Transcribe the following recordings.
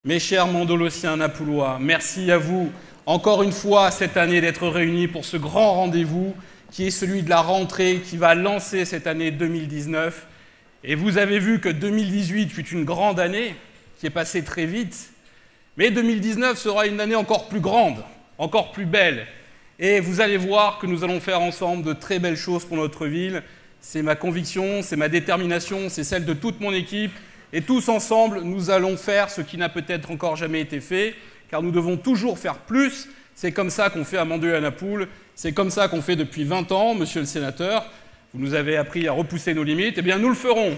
Mes chers Mandolossiens napoulois, merci à vous encore une fois cette année d'être réunis pour ce grand rendez-vous qui est celui de la rentrée qui va lancer cette année 2019. Et vous avez vu que 2018 fut une grande année qui est passée très vite, mais 2019 sera une année encore plus grande, encore plus belle. Et vous allez voir que nous allons faire ensemble de très belles choses pour notre ville. C'est ma conviction, c'est ma détermination, c'est celle de toute mon équipe. Et tous ensemble, nous allons faire ce qui n'a peut-être encore jamais été fait, car nous devons toujours faire plus. C'est comme ça qu'on fait à Mandelieu-à-Napoule, c'est comme ça qu'on fait depuis 20 ans, monsieur le sénateur. Vous nous avez appris à repousser nos limites, eh bien nous le ferons.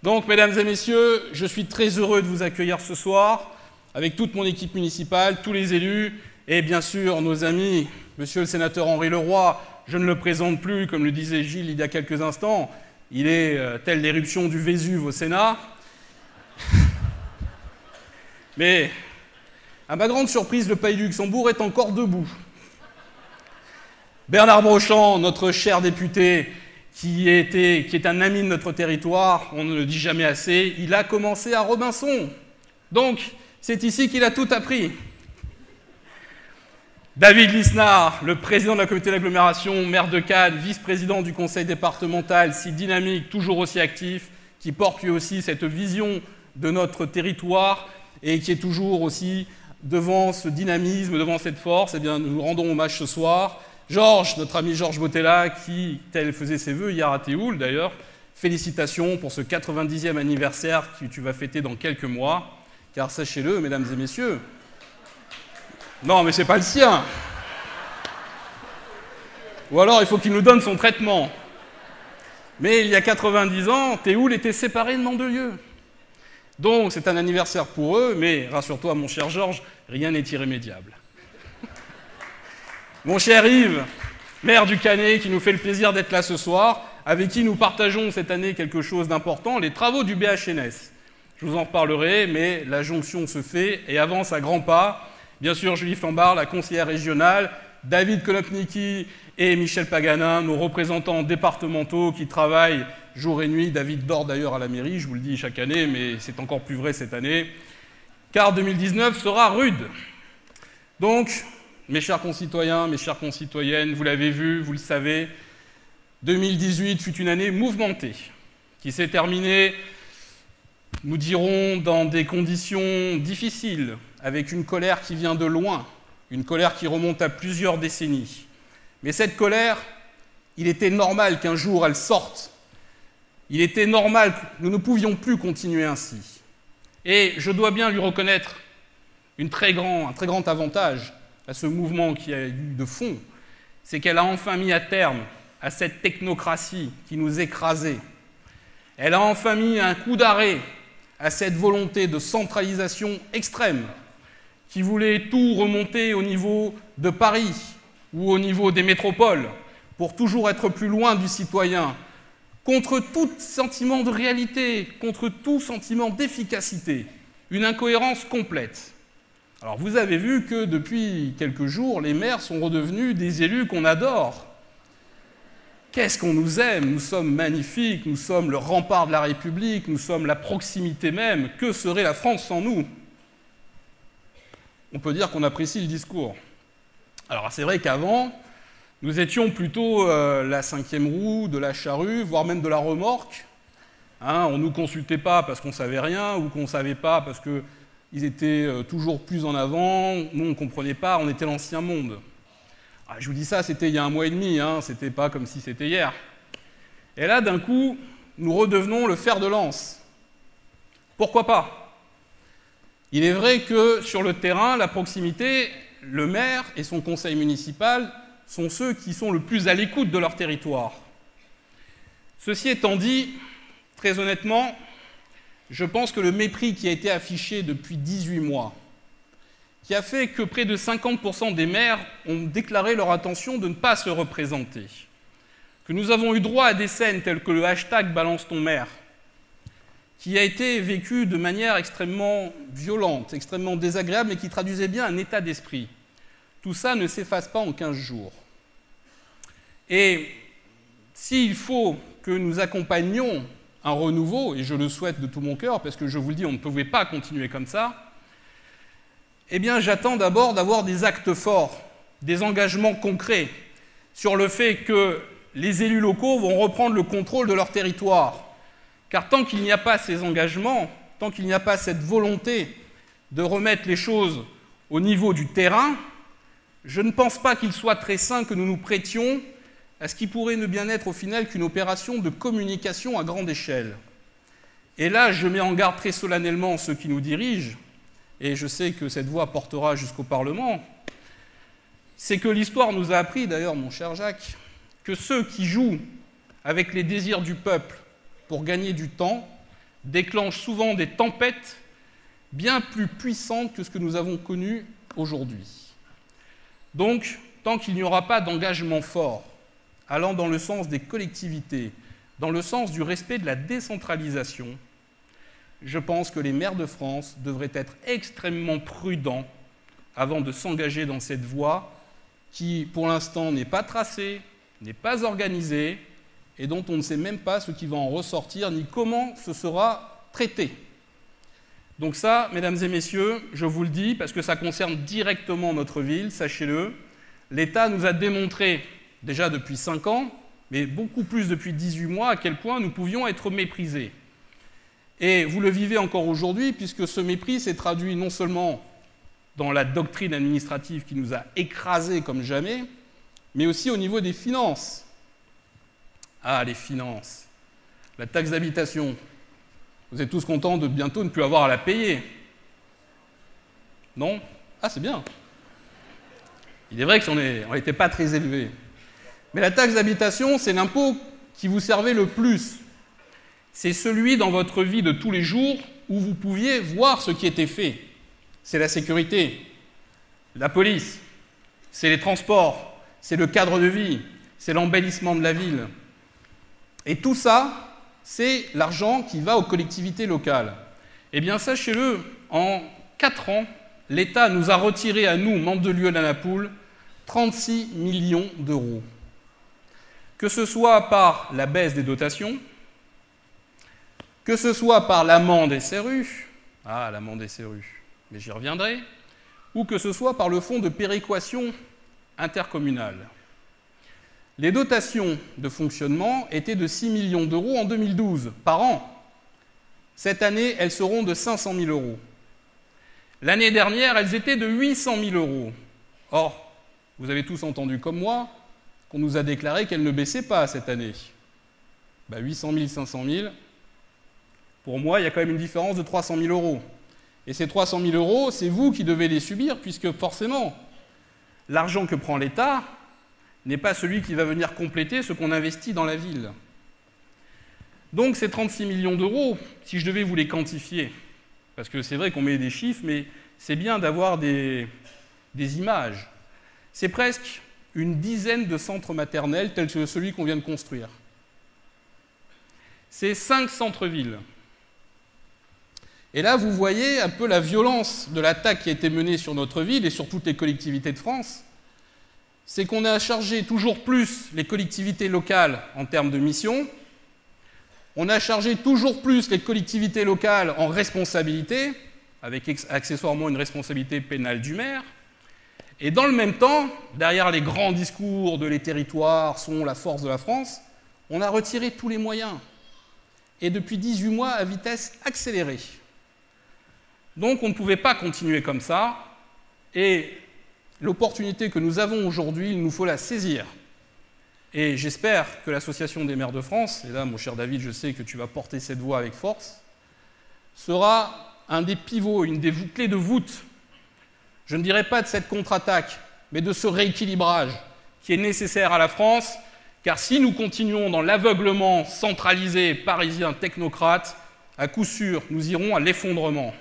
Donc, mesdames et messieurs, je suis très heureux de vous accueillir ce soir, avec toute mon équipe municipale, tous les élus, et bien sûr nos amis, monsieur le sénateur Henri Leroy. Je ne le présente plus, comme le disait Gilles il y a quelques instants, il est telle l'éruption du Vésuve au Sénat. Mais, à ma grande surprise, le Pays du Luxembourg est encore debout. Bernard Brochant, notre cher député, qui est un ami de notre territoire, on ne le dit jamais assez, il a commencé à Robinson. Donc, c'est ici qu'il a tout appris. David Lisnard, le président de la communauté d'agglomération, maire de Cannes, vice-président du conseil départemental, si dynamique, toujours aussi actif, qui porte lui aussi cette vision de notre territoire et qui est toujours aussi devant ce dynamisme, devant cette force, eh bien, nous rendons hommage ce soir. Georges, notre ami Georges Bottella, qui, tel faisait ses vœux hier à Théoul d'ailleurs, félicitations pour ce 90e anniversaire que tu vas fêter dans quelques mois, car sachez-le, mesdames et messieurs, non mais c'est pas le sien, ou alors il faut qu'il nous donne son traitement. Mais il y a 90 ans, Théoul était séparé de Mandelieu. Donc c'est un anniversaire pour eux, mais rassure-toi mon cher Georges, rien n'est irrémédiable. Mon cher Yves, maire du Canet, qui nous fait le plaisir d'être là ce soir, avec qui nous partageons cette année quelque chose d'important, les travaux du BHNS. Je vous en reparlerai, mais la jonction se fait et avance à grands pas. Bien sûr, Julie Flambard, la conseillère régionale, David Konopnicki et Michel Paganin, nos représentants départementaux qui travaillent jour et nuit. David dort d'ailleurs à la mairie, je vous le dis chaque année, mais c'est encore plus vrai cette année, car 2019 sera rude. Donc, mes chers concitoyens, mes chères concitoyennes, vous l'avez vu, vous le savez, 2018 fut une année mouvementée, qui s'est terminée, nous dirons, dans des conditions difficiles, avec une colère qui vient de loin, une colère qui remonte à plusieurs décennies. Mais cette colère, il était normal qu'un jour elle sorte. Il était normal que nous ne pouvions plus continuer ainsi. Et je dois bien lui reconnaître un très grand avantage à ce mouvement qui a eu de fond, c'est qu'elle a enfin mis à terme à cette technocratie qui nous écrasait. Elle a enfin mis un coup d'arrêt à cette volonté de centralisation extrême qui voulait tout remonter au niveau de Paris ou au niveau des métropoles pour toujours être plus loin du citoyen, contre tout sentiment de réalité, contre tout sentiment d'efficacité, une incohérence complète. Alors vous avez vu que depuis quelques jours, les maires sont redevenus des élus qu'on adore. Qu'est-ce qu'on nous aime, nous sommes magnifiques, nous sommes le rempart de la République, nous sommes la proximité même. Que serait la France sans nous? On peut dire qu'on apprécie le discours. Alors c'est vrai qu'avant, nous étions plutôt la cinquième roue de la charrue, voire même de la remorque. Hein, on ne nous consultait pas parce qu'on ne savait rien, ou qu'on ne savait pas parce qu'ils étaient toujours plus en avant. Nous, on ne comprenait pas, on était l'ancien monde. Ah, je vous dis ça, c'était il y a 1 mois et demi, hein, c'était pas comme si c'était hier. Et là, d'un coup, nous redevenons le fer de lance. Pourquoi pas? Il est vrai que sur le terrain, la proximité, le maire et son conseil municipal sont ceux qui sont le plus à l'écoute de leur territoire. Ceci étant dit, très honnêtement, je pense que le mépris qui a été affiché depuis 18 mois, qui a fait que près de 50% des maires ont déclaré leur intention de ne pas se représenter, que nous avons eu droit à des scènes telles que le hashtag Balance ton maire, qui a été vécu de manière extrêmement violente, extrêmement désagréable, mais qui traduisait bien un état d'esprit. Tout ça ne s'efface pas en 15 jours. Et s'il faut que nous accompagnions un renouveau, et je le souhaite de tout mon cœur, parce que je vous le dis, on ne pouvait pas continuer comme ça, Eh bien, j'attends d'abord d'avoir des actes forts, des engagements concrets sur le fait que les élus locaux vont reprendre le contrôle de leur territoire. Car tant qu'il n'y a pas ces engagements, tant qu'il n'y a pas cette volonté de remettre les choses au niveau du terrain, je ne pense pas qu'il soit très sain que nous nous prêtions à ce qui pourrait ne bien être au final qu'une opération de communication à grande échelle. Et là, je mets en garde très solennellement ceux qui nous dirigent, et je sais que cette voix portera jusqu'au Parlement, c'est que l'histoire nous a appris, d'ailleurs, mon cher Jacques, que ceux qui jouent avec les désirs du peuple pour gagner du temps déclenchent souvent des tempêtes bien plus puissantes que ce que nous avons connu aujourd'hui. Donc, tant qu'il n'y aura pas d'engagement fort allant dans le sens des collectivités, dans le sens du respect de la décentralisation, je pense que les maires de France devraient être extrêmement prudents avant de s'engager dans cette voie qui, pour l'instant, n'est pas tracée, n'est pas organisée, et dont on ne sait même pas ce qui va en ressortir, ni comment ce sera traité. Donc ça, mesdames et messieurs, je vous le dis, parce que ça concerne directement notre ville, sachez-le, l'État nous a démontré, déjà depuis 5 ans, mais beaucoup plus depuis 18 mois, à quel point nous pouvions être méprisés. Et vous le vivez encore aujourd'hui, puisque ce mépris s'est traduit non seulement dans la doctrine administrative qui nous a écrasés comme jamais, mais aussi au niveau des finances. Ah, les finances. La taxe d'habitation. Vous êtes tous contents de bientôt ne plus avoir à la payer. Non? Ah, c'est bien. Il est vrai qu'on n'était pas très élevé. Mais la taxe d'habitation, c'est l'impôt qui vous servait le plus. C'est celui dans votre vie de tous les jours où vous pouviez voir ce qui était fait. C'est la sécurité, la police, c'est les transports, c'est le cadre de vie, c'est l'embellissement de la ville. Et tout ça, c'est l'argent qui va aux collectivités locales. Eh bien, sachez-le, en 4 ans, l'État nous a retiré à nous, membres de l'UE-LANAPOUL, 36 millions d'euros. Que ce soit par la baisse des dotations, que ce soit par l'amende SRU, ah, l'amende SRU, mais j'y reviendrai, ou que ce soit par le fonds de péréquation intercommunale. Les dotations de fonctionnement étaient de 6 millions d'euros en 2012, par an. Cette année, elles seront de 500 000 euros. L'année dernière, elles étaient de 800 000 euros. Or, vous avez tous entendu comme moi qu'on nous a déclaré qu'elles ne baissaient pas cette année. 800 000, 500 000, pour moi, il y a quand même une différence de 300 000 euros. Et ces 300 000 euros, c'est vous qui devez les subir, puisque forcément, l'argent que prend l'État n'est pas celui qui va venir compléter ce qu'on investit dans la ville. Donc ces 36 millions d'euros, si je devais vous les quantifier, parce que c'est vrai qu'on met des chiffres, mais c'est bien d'avoir des images, c'est presque une dizaine de centres maternels tels que celui qu'on vient de construire. C'est 5 centres-villes. Et là, vous voyez un peu la violence de l'attaque qui a été menée sur notre ville et sur toutes les collectivités de France. C'est qu'on a chargé toujours plus les collectivités locales en termes de missions, on a chargé toujours plus les collectivités locales en responsabilité, avec accessoirement une responsabilité pénale du maire, et dans le même temps, derrière les grands discours de les territoires sont la force de la France, on a retiré tous les moyens, et depuis 18 mois à vitesse accélérée. Donc on ne pouvait pas continuer comme ça, et l'opportunité que nous avons aujourd'hui, il nous faut la saisir. Et j'espère que l'Association des maires de France, et là, mon cher David, je sais que tu vas porter cette voix avec force, sera un des pivots, une des clés de voûte, je ne dirais pas de cette contre-attaque, mais de ce rééquilibrage qui est nécessaire à la France, car si nous continuons dans l'aveuglement centralisé, parisien, technocrate, à coup sûr, nous irons à l'effondrement.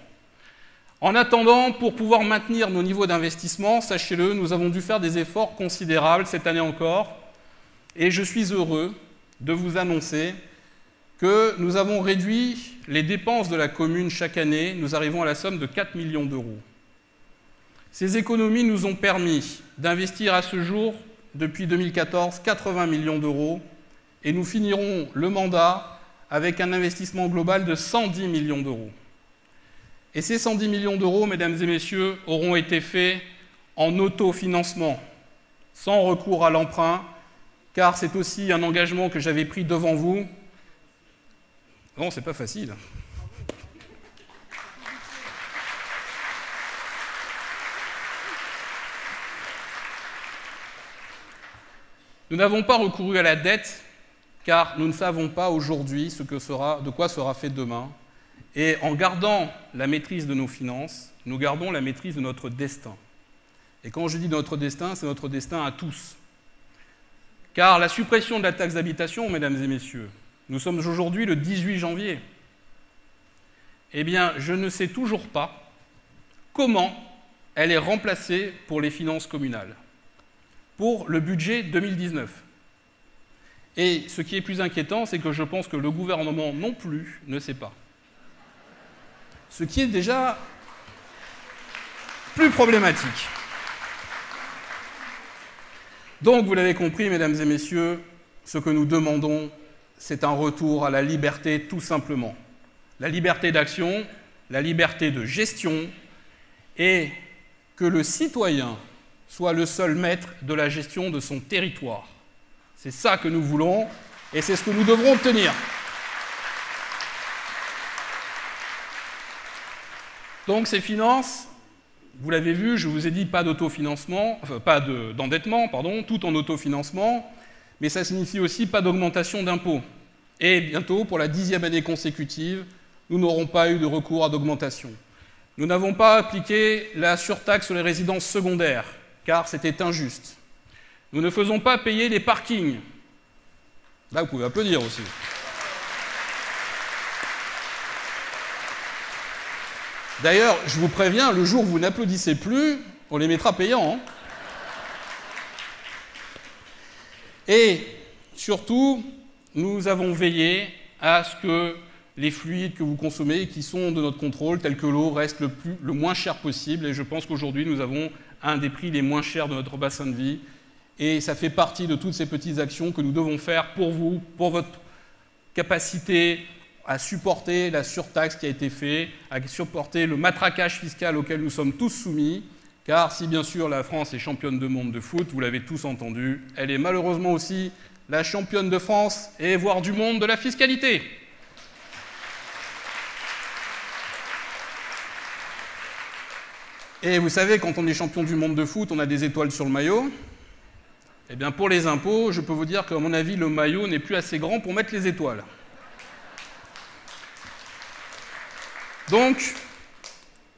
En attendant, pour pouvoir maintenir nos niveaux d'investissement, sachez-le, nous avons dû faire des efforts considérables cette année encore, et je suis heureux de vous annoncer que nous avons réduit les dépenses de la commune chaque année, nous arrivons à la somme de 4 millions d'euros. Ces économies nous ont permis d'investir à ce jour, depuis 2014, 80 millions d'euros, et nous finirons le mandat avec un investissement global de 110 millions d'euros. Et ces 110 millions d'euros, mesdames et messieurs, auront été faits en autofinancement, sans recours à l'emprunt, car c'est aussi un engagement que j'avais pris devant vous. Non, c'est pas facile. Nous n'avons pas recouru à la dette, car nous ne savons pas aujourd'hui de quoi sera fait demain. Et en gardant la maîtrise de nos finances, nous gardons la maîtrise de notre destin. Et quand je dis notre destin, c'est notre destin à tous. Car la suppression de la taxe d'habitation, mesdames et messieurs, nous sommes aujourd'hui le 18 janvier. Eh bien, je ne sais toujours pas comment elle est remplacée pour les finances communales, pour le budget 2019. Et ce qui est plus inquiétant, c'est que je pense que le gouvernement non plus ne sait pas. Ce qui est déjà plus problématique. Donc, vous l'avez compris, mesdames et messieurs, ce que nous demandons, c'est un retour à la liberté, tout simplement. La liberté d'action, la liberté de gestion, et que le citoyen soit le seul maître de la gestion de son territoire. C'est ça que nous voulons, et c'est ce que nous devrons obtenir. Donc, ces finances, vous l'avez vu, je vous ai dit pas d'autofinancement, enfin, pas d'endettement, tout en autofinancement, mais ça signifie aussi pas d'augmentation d'impôts. Et bientôt, pour la 10e année consécutive, nous n'aurons pas eu de recours à d'augmentation. Nous n'avons pas appliqué la surtaxe sur les résidences secondaires, car c'était injuste. Nous ne faisons pas payer les parkings. Là, vous pouvez applaudir aussi. D'ailleurs, je vous préviens, le jour où vous n'applaudissez plus, on les mettra payants. Hein. Et surtout, nous avons veillé à ce que les fluides que vous consommez, qui sont de notre contrôle, tels que l'eau, restent le moins cher possible. Et je pense qu'aujourd'hui, nous avons un des prix les moins chers de notre bassin de vie. Et ça fait partie de toutes ces petites actions que nous devons faire pour vous, pour votre capacité à supporter la surtaxe qui a été faite, à supporter le matraquage fiscal auquel nous sommes tous soumis, car si bien sûr la France est championne du monde de foot, vous l'avez tous entendu, elle est malheureusement aussi la championne de France et voire du monde de la fiscalité. Et vous savez, quand on est champion du monde de foot, on a des étoiles sur le maillot. Eh bien pour les impôts, je peux vous dire qu'à mon avis, le maillot n'est plus assez grand pour mettre les étoiles. Donc,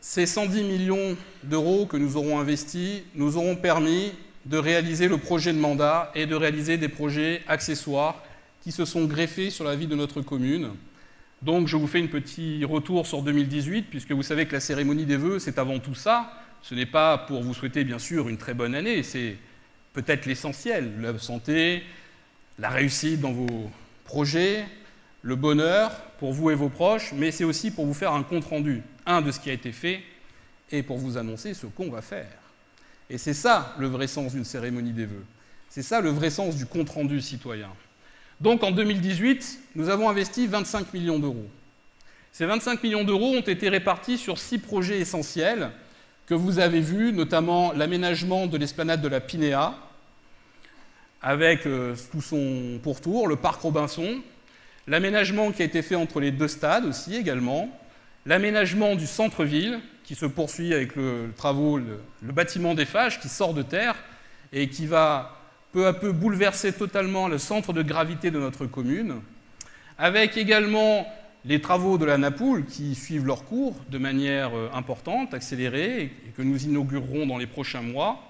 ces 110 millions d'euros que nous aurons investis nous auront permis de réaliser le projet de mandat et de réaliser des projets accessoires qui se sont greffés sur la vie de notre commune. Donc, je vous fais un petit retour sur 2018, puisque vous savez que la cérémonie des vœux, c'est avant tout ça. Ce n'est pas pour vous souhaiter, bien sûr, une très bonne année, c'est peut-être l'essentiel, la santé, la réussite dans vos projets, le bonheur pour vous et vos proches, mais c'est aussi pour vous faire un compte-rendu, de ce qui a été fait, et pour vous annoncer ce qu'on va faire. Et c'est ça le vrai sens d'une cérémonie des vœux. C'est ça le vrai sens du compte-rendu citoyen. Donc en 2018, nous avons investi 25 millions d'euros. Ces 25 millions d'euros ont été répartis sur 6 projets essentiels que vous avez vus, notamment l'aménagement de l'esplanade de la Pinéa, avec tout son pourtour, le parc Robinson, l'aménagement qui a été fait entre les 2 stades aussi également, l'aménagement du centre-ville qui se poursuit avec le bâtiment des Fages qui sort de terre et qui va peu à peu bouleverser totalement le centre de gravité de notre commune, avec également les travaux de la Napoule qui suivent leur cours de manière importante, accélérée, et que nous inaugurerons dans les prochains mois,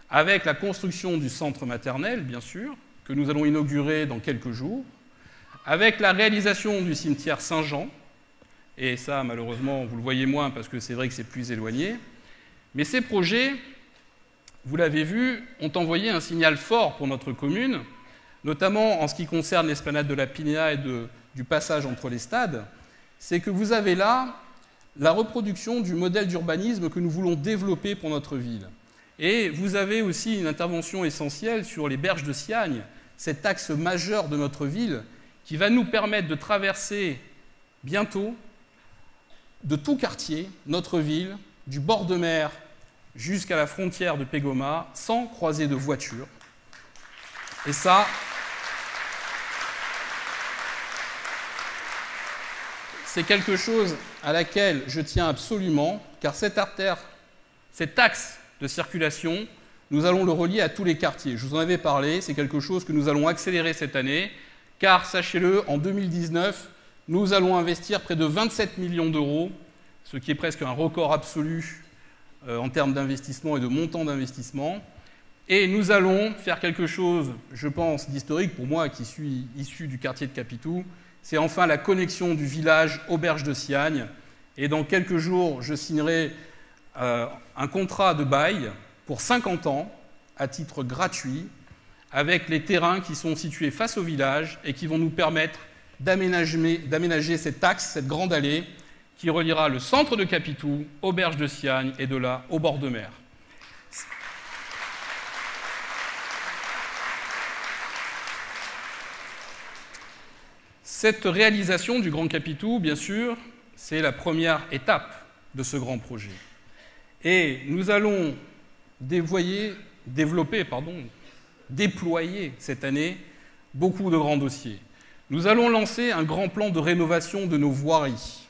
avec la construction du centre maternel, bien sûr, que nous allons inaugurer dans quelques jours, avec la réalisation du cimetière Saint-Jean, et ça, malheureusement, vous le voyez moins parce que c'est vrai que c'est plus éloigné, mais ces projets, vous l'avez vu, ont envoyé un signal fort pour notre commune, notamment en ce qui concerne l'esplanade de la Pinéa et du passage entre les stades, c'est que vous avez là la reproduction du modèle d'urbanisme que nous voulons développer pour notre ville. Et vous avez aussi une intervention essentielle sur les berges de Siagne, cet axe majeur de notre ville, qui va nous permettre de traverser bientôt de tout quartier, notre ville, du bord de mer jusqu'à la frontière de Pégoma, sans croiser de voiture. Et ça, c'est quelque chose à laquelle je tiens absolument, car cette artère, cet axe de circulation, nous allons le relier à tous les quartiers. Je vous en avais parlé, c'est quelque chose que nous allons accélérer cette année, car sachez-le, en 2019, nous allons investir près de 27 millions d'euros, ce qui est presque un record absolu en termes d'investissement et de montant d'investissement. Et nous allons faire quelque chose, je pense, d'historique pour moi qui suis issu du quartier de Capitou. C'est enfin la connexion du village Auberge de Siagne. Et dans quelques jours, je signerai un contrat de bail pour 50 ans, à titre gratuit, avec les terrains qui sont situés face au village et qui vont nous permettre d'aménager cet axe, cette grande allée, qui reliera le centre de Capitou, Auberge de Siagne et de là au bord de mer. Cette réalisation du Grand Capitou, bien sûr, c'est la première étape de ce grand projet. Et nous allons déployer cette année beaucoup de grands dossiers. Nous allons lancer un grand plan de rénovation de nos voiries,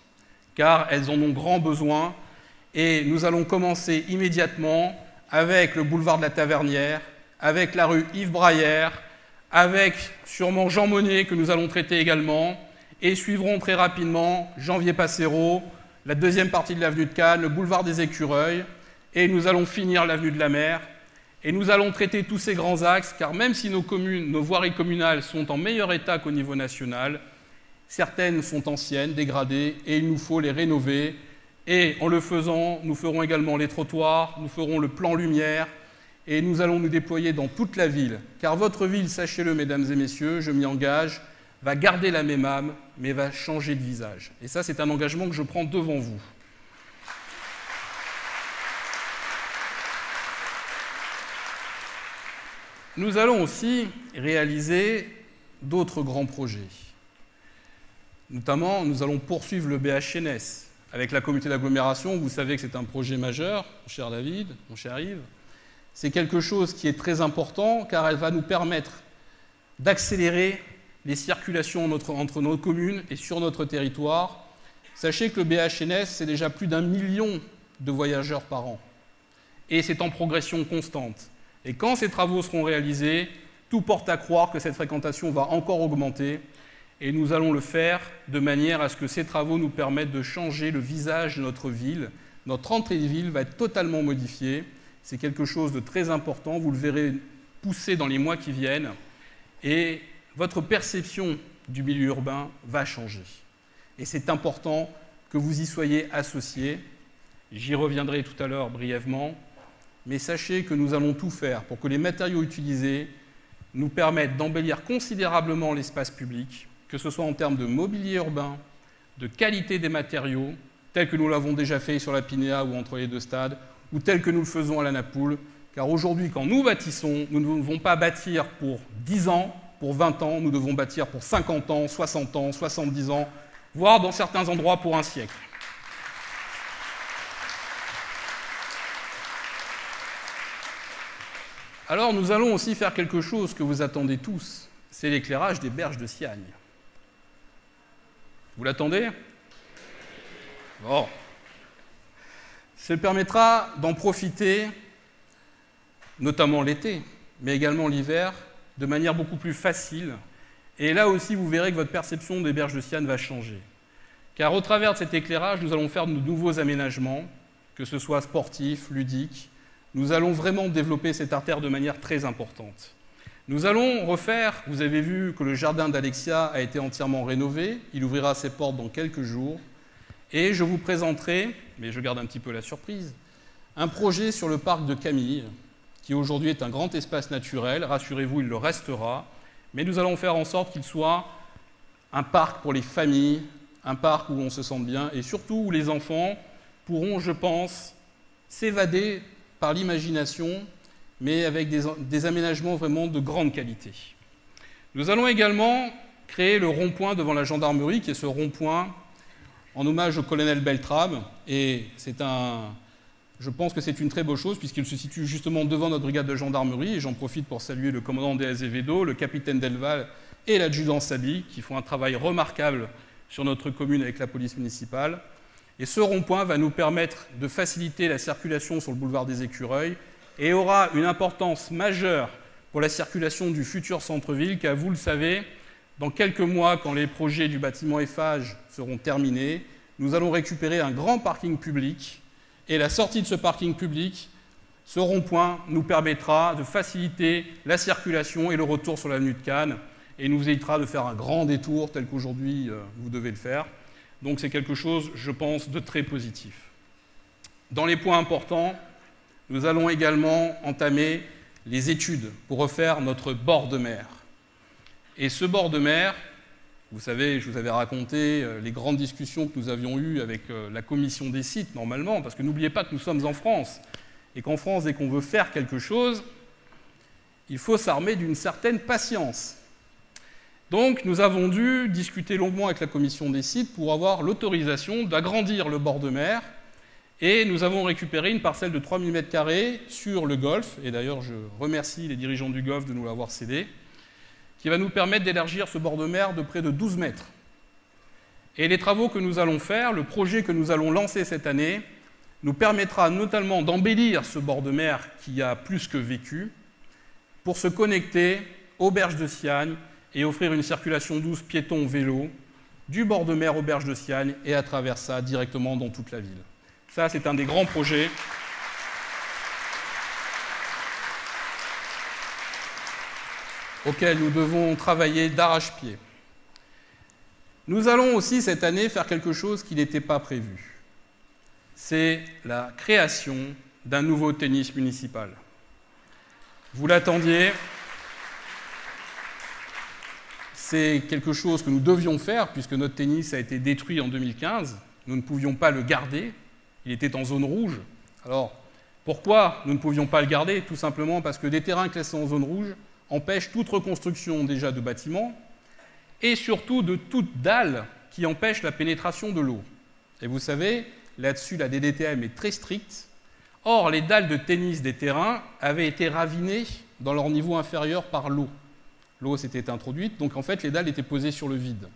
car elles en ont grand besoin, et nous allons commencer immédiatement avec le boulevard de la Tavernière, avec la rue Yves Braillère, avec sûrement Jean Monnet, que nous allons traiter également, et suivront très rapidement Janvier Passero, la deuxième partie de l'avenue de Cannes, le boulevard des Écureuils, et nous allons finir l'avenue de la Mer. Et nous allons traiter tous ces grands axes, car même si nos voiries communales sont en meilleur état qu'au niveau national, certaines sont anciennes, dégradées, et il nous faut les rénover. Et en le faisant, nous ferons également les trottoirs, nous ferons le plan lumière, et nous allons nous déployer dans toute la ville. Car votre ville, sachez-le, mesdames et messieurs, je m'y engage, va garder la même âme, mais va changer de visage. Et ça, c'est un engagement que je prends devant vous. Nous allons aussi réaliser d'autres grands projets. Notamment, nous allons poursuivre le BHNS avec la communauté d'agglomération. Vous savez que c'est un projet majeur, mon cher David, mon cher Yves. C'est quelque chose qui est très important car elle va nous permettre d'accélérer les circulations entre nos communes et sur notre territoire. Sachez que le BHNS, c'est déjà plus d'1 million de voyageurs par an. Et c'est en progression constante. Et quand ces travaux seront réalisés, tout porte à croire que cette fréquentation va encore augmenter. Et nous allons le faire de manière à ce que ces travaux nous permettent de changer le visage de notre ville. Notre entrée de ville va être totalement modifiée. C'est quelque chose de très important. Vous le verrez pousser dans les mois qui viennent. Et votre perception du milieu urbain va changer. Et c'est important que vous y soyez associés. J'y reviendrai tout à l'heure brièvement. Mais sachez que nous allons tout faire pour que les matériaux utilisés nous permettent d'embellir considérablement l'espace public, que ce soit en termes de mobilier urbain, de qualité des matériaux, tel que nous l'avons déjà fait sur la Pinéa ou entre les deux stades, ou tel que nous le faisons à la Napoule. Car aujourd'hui, quand nous bâtissons, nous ne devons pas bâtir pour 10 ans, pour 20 ans, nous devons bâtir pour 50 ans, 60 ans, 70 ans, voire dans certains endroits pour un siècle. Alors nous allons aussi faire quelque chose que vous attendez tous, c'est l'éclairage des berges de Siagne. Vous l'attendez? Bon. Ça permettra d'en profiter, notamment l'été, mais également l'hiver, de manière beaucoup plus facile. Et là aussi, vous verrez que votre perception des berges de Siagne va changer. Car au travers de cet éclairage, nous allons faire de nouveaux aménagements, que ce soit sportifs, ludiques. Nous allons vraiment développer cette artère de manière très importante. Nous allons refaire, vous avez vu que le jardin d'Alexia a été entièrement rénové, il ouvrira ses portes dans quelques jours, et je vous présenterai, mais je garde un petit peu la surprise, un projet sur le parc de Camille, qui aujourd'hui est un grand espace naturel, rassurez-vous, il le restera, mais nous allons faire en sorte qu'il soit un parc pour les familles, un parc où on se sente bien, et surtout où les enfants pourront, je pense, s'évader par l'imagination, mais avec des aménagements vraiment de grande qualité. Nous allons également créer le rond-point devant la gendarmerie, qui est ce rond-point en hommage au colonel Beltrame, et je pense que c'est une très bonne chose, puisqu'il se situe justement devant notre brigade de gendarmerie, et j'en profite pour saluer le commandant de Azevedo, le capitaine Delval et l'adjudant Sabi, qui font un travail remarquable sur notre commune avec la police municipale. Et ce rond-point va nous permettre de faciliter la circulation sur le boulevard des Écureuils et aura une importance majeure pour la circulation du futur centre-ville, car vous le savez, dans quelques mois, quand les projets du bâtiment Eiffage seront terminés, nous allons récupérer un grand parking public, et la sortie de ce parking public, ce rond-point, nous permettra de faciliter la circulation et le retour sur l'avenue de Cannes, et nous évitera de faire un grand détour tel qu'aujourd'hui vous devez le faire. Donc c'est quelque chose, je pense, de très positif. Dans les points importants, nous allons également entamer les études pour refaire notre bord de mer. Et ce bord de mer, vous savez, je vous avais raconté les grandes discussions que nous avions eues avec la commission des sites, normalement, parce que n'oubliez pas que nous sommes en France, et qu'en France, dès qu'on veut faire quelque chose, il faut s'armer d'une certaine patience. Donc nous avons dû discuter longuement avec la commission des sites pour avoir l'autorisation d'agrandir le bord de mer, et nous avons récupéré une parcelle de 3000 m² sur le golfe, et d'ailleurs je remercie les dirigeants du golfe de nous l'avoir cédé, qui va nous permettre d'élargir ce bord de mer de près de 12 mètres. Et les travaux que nous allons faire, le projet que nous allons lancer cette année, nous permettra notamment d'embellir ce bord de mer qui a plus que vécu, pour se connecter aux berges de Siagne et offrir une circulation douce piéton-vélo du bord de mer aux berges de Siagne et à travers ça directement dans toute la ville. Ça, c'est un des grands projets auxquels nous devons travailler d'arrache-pied. Nous allons aussi cette année faire quelque chose qui n'était pas prévu. C'est la création d'un nouveau tennis municipal. Vous l'attendiez. C'est quelque chose que nous devions faire, puisque notre tennis a été détruit en 2015. Nous ne pouvions pas le garder. Il était en zone rouge. Alors, pourquoi nous ne pouvions pas le garder? Tout simplement parce que des terrains classés en zone rouge empêchent toute reconstruction déjà de bâtiments, et surtout de toute dalle qui empêche la pénétration de l'eau. Et vous savez, là-dessus, la DDTM est très stricte. Or, les dalles de tennis des terrains avaient été ravinées dans leur niveau inférieur par l'eau. L'eau s'était introduite, donc en fait les dalles étaient posées sur le vide.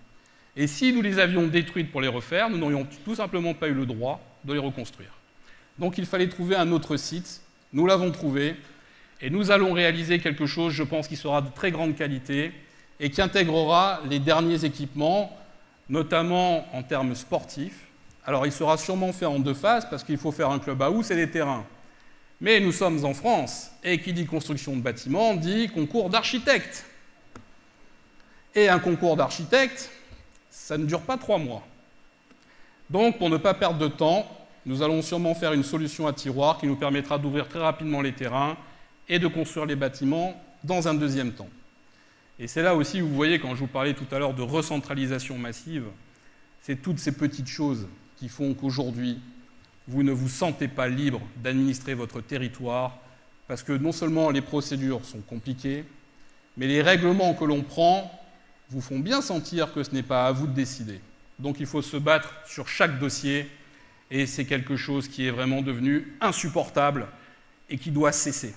Et si nous les avions détruites pour les refaire, nous n'aurions tout simplement pas eu le droit de les reconstruire. Donc il fallait trouver un autre site, nous l'avons trouvé, et nous allons réaliser quelque chose, je pense, qui sera de très grande qualité, et qui intégrera les derniers équipements, notamment en termes sportifs. Alors il sera sûrement fait en deux phases, parce qu'il faut faire un clubhouse et des terrains. Mais nous sommes en France, et qui dit construction de bâtiments, dit concours d'architectes. Et un concours d'architectes, ça ne dure pas 3 mois. Donc, pour ne pas perdre de temps, nous allons sûrement faire une solution à tiroir qui nous permettra d'ouvrir très rapidement les terrains et de construire les bâtiments dans un deuxième temps. Et c'est là aussi où vous voyez, quand je vous parlais tout à l'heure de recentralisation massive, c'est toutes ces petites choses qui font qu'aujourd'hui, vous ne vous sentez pas libre d'administrer votre territoire, parce que non seulement les procédures sont compliquées, mais les règlements que l'on prend vous font bien sentir que ce n'est pas à vous de décider. Donc il faut se battre sur chaque dossier, et c'est quelque chose qui est vraiment devenu insupportable et qui doit cesser.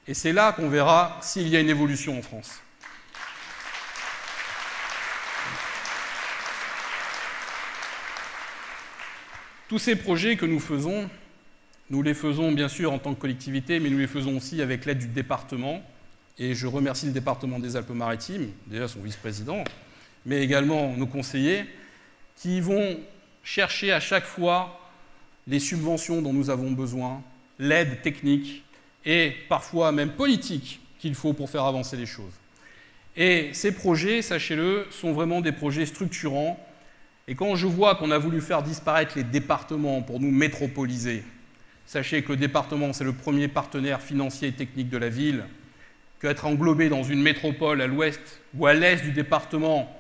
Et c'est là qu'on verra s'il y a une évolution en France. Tous ces projets que nous faisons, nous les faisons bien sûr en tant que collectivité, mais nous les faisons aussi avec l'aide du département. Et je remercie le département des Alpes-Maritimes, déjà son vice-président, mais également nos conseillers, qui vont chercher à chaque fois les subventions dont nous avons besoin, l'aide technique et parfois même politique qu'il faut pour faire avancer les choses. Et ces projets, sachez-le, sont vraiment des projets structurants. Et quand je vois qu'on a voulu faire disparaître les départements pour nous métropoliser, sachez que le département, c'est le premier partenaire financier et technique de la ville, qu'être englobé dans une métropole à l'ouest ou à l'est du département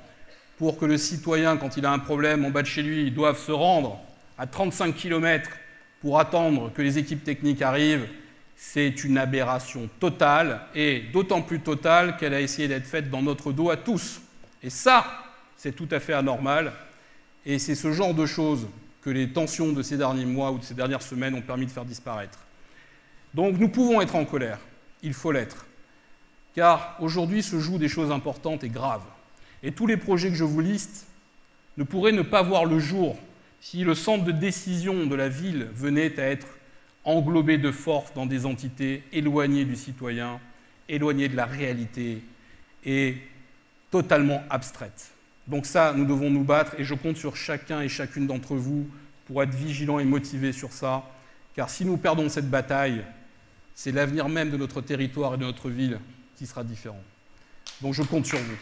pour que le citoyen, quand il a un problème en bas de chez lui, doive se rendre à 35 km pour attendre que les équipes techniques arrivent, c'est une aberration totale, et d'autant plus totale qu'elle a essayé d'être faite dans notre dos à tous. Et ça, c'est tout à fait anormal. Et c'est ce genre de choses que les tensions de ces derniers mois ou de ces dernières semaines ont permis de faire disparaître. Donc nous pouvons être en colère, il faut l'être. Car aujourd'hui se jouent des choses importantes et graves. Et tous les projets que je vous liste ne pourraient ne pas voir le jour si le centre de décision de la ville venait à être englobé de force dans des entités éloignées du citoyen, éloignées de la réalité et totalement abstraites. Donc ça, nous devons nous battre et je compte sur chacun et chacune d'entre vous pour être vigilants et motivés sur ça, car si nous perdons cette bataille, c'est l'avenir même de notre territoire et de notre ville qui sera différent. Donc je compte sur vous.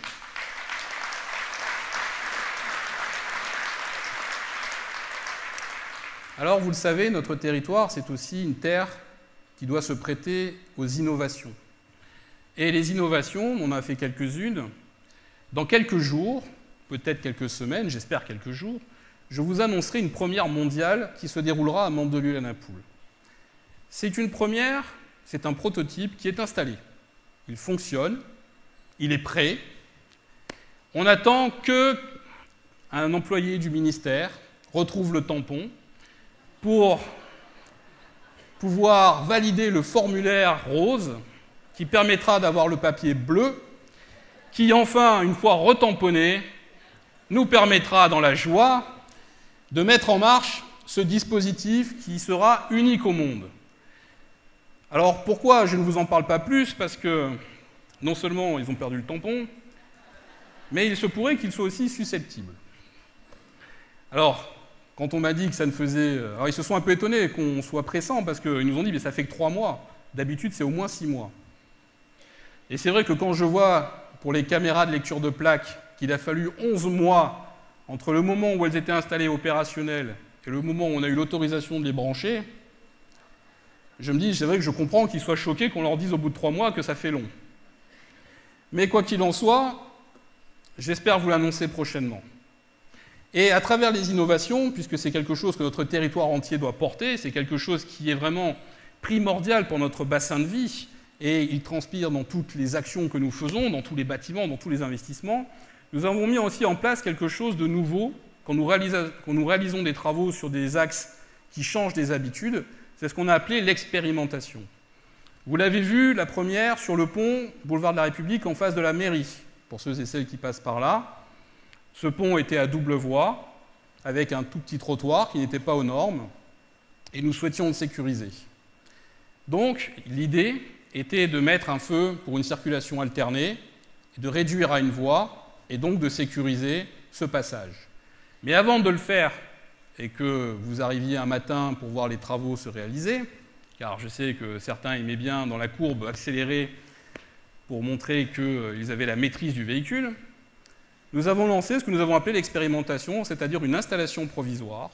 Alors, vous le savez, notre territoire, c'est aussi une terre qui doit se prêter aux innovations. Et les innovations, on en a fait quelques-unes. Dans quelques jours, peut-être quelques semaines, j'espère quelques jours, je vous annoncerai une première mondiale qui se déroulera à Mandelieu-la-Napoule. C'est une première, c'est un prototype qui est installé. Il fonctionne, il est prêt. On attend qu'un employé du ministère retrouve le tampon pour pouvoir valider le formulaire rose qui permettra d'avoir le papier bleu qui, enfin, une fois retamponné, nous permettra, dans la joie, de mettre en marche ce dispositif qui sera unique au monde. Alors, pourquoi je ne vous en parle pas plus? Parce que, non seulement ils ont perdu le tampon, mais il se pourrait qu'ils soient aussi susceptibles. Alors, quand on m'a dit que ça ne faisait... Alors, ils se sont un peu étonnés qu'on soit pressant, parce qu'ils nous ont dit, mais ça fait que 3 mois. D'habitude, c'est au moins 6 mois. Et c'est vrai que quand je vois, pour les caméras de lecture de plaques, qu'il a fallu 11 mois entre le moment où elles étaient installées opérationnelles et le moment où on a eu l'autorisation de les brancher, je me dis, c'est vrai que je comprends qu'ils soient choqués qu'on leur dise au bout de 3 mois que ça fait long. Mais quoi qu'il en soit, j'espère vous l'annoncer prochainement. Et à travers les innovations, puisque c'est quelque chose que notre territoire entier doit porter, c'est quelque chose qui est vraiment primordial pour notre bassin de vie, et il transpire dans toutes les actions que nous faisons, dans tous les bâtiments, dans tous les investissements, nous avons mis aussi en place quelque chose de nouveau quand nous réalisons des travaux sur des axes qui changent des habitudes, c'est ce qu'on a appelé l'expérimentation. Vous l'avez vu, la première, sur le pont, boulevard de la République, en face de la mairie, pour ceux et celles qui passent par là. Ce pont était à double voie, avec un tout petit trottoir qui n'était pas aux normes, et nous souhaitions le sécuriser. Donc, l'idée était de mettre un feu pour une circulation alternée, de réduire à une voie, et donc de sécuriser ce passage. Mais avant de le faire, et que vous arriviez un matin pour voir les travaux se réaliser, car je sais que certains aimaient bien dans la courbe accélérer pour montrer qu'ils avaient la maîtrise du véhicule, nous avons lancé ce que nous avons appelé l'expérimentation, c'est-à-dire une installation provisoire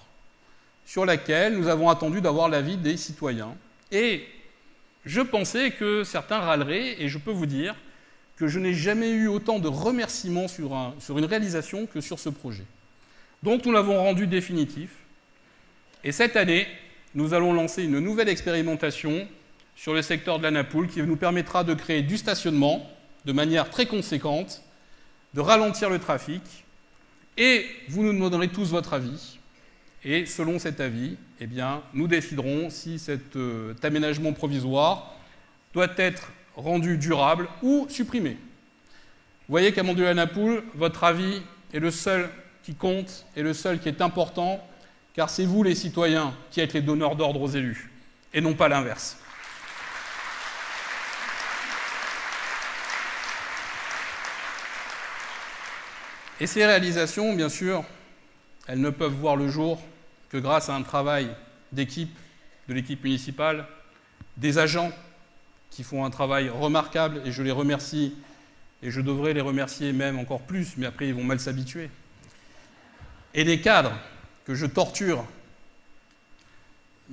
sur laquelle nous avons attendu d'avoir l'avis des citoyens. Et je pensais que certains râleraient, et je peux vous dire que je n'ai jamais eu autant de remerciements sur une réalisation que sur ce projet. Donc nous l'avons rendu définitif. Et cette année, nous allons lancer une nouvelle expérimentation sur le secteur de la Napoule qui nous permettra de créer du stationnement de manière très conséquente, de ralentir le trafic, et vous nous demanderez tous votre avis. Et selon cet avis, eh bien, nous déciderons si cet aménagement provisoire doit être rendu durable ou supprimé. Vous voyez qu'à Mandelieu-la-Napoule, votre avis est le seul qui compte et le seul qui est important, car c'est vous, les citoyens, qui êtes les donneurs d'ordre aux élus, et non pas l'inverse. Et ces réalisations, bien sûr, elles ne peuvent voir le jour que grâce à un travail d'équipe, de l'équipe municipale, des agents qui font un travail remarquable, et je les remercie, et je devrais les remercier même encore plus, mais après ils vont mal s'habituer, et des cadres que je torture,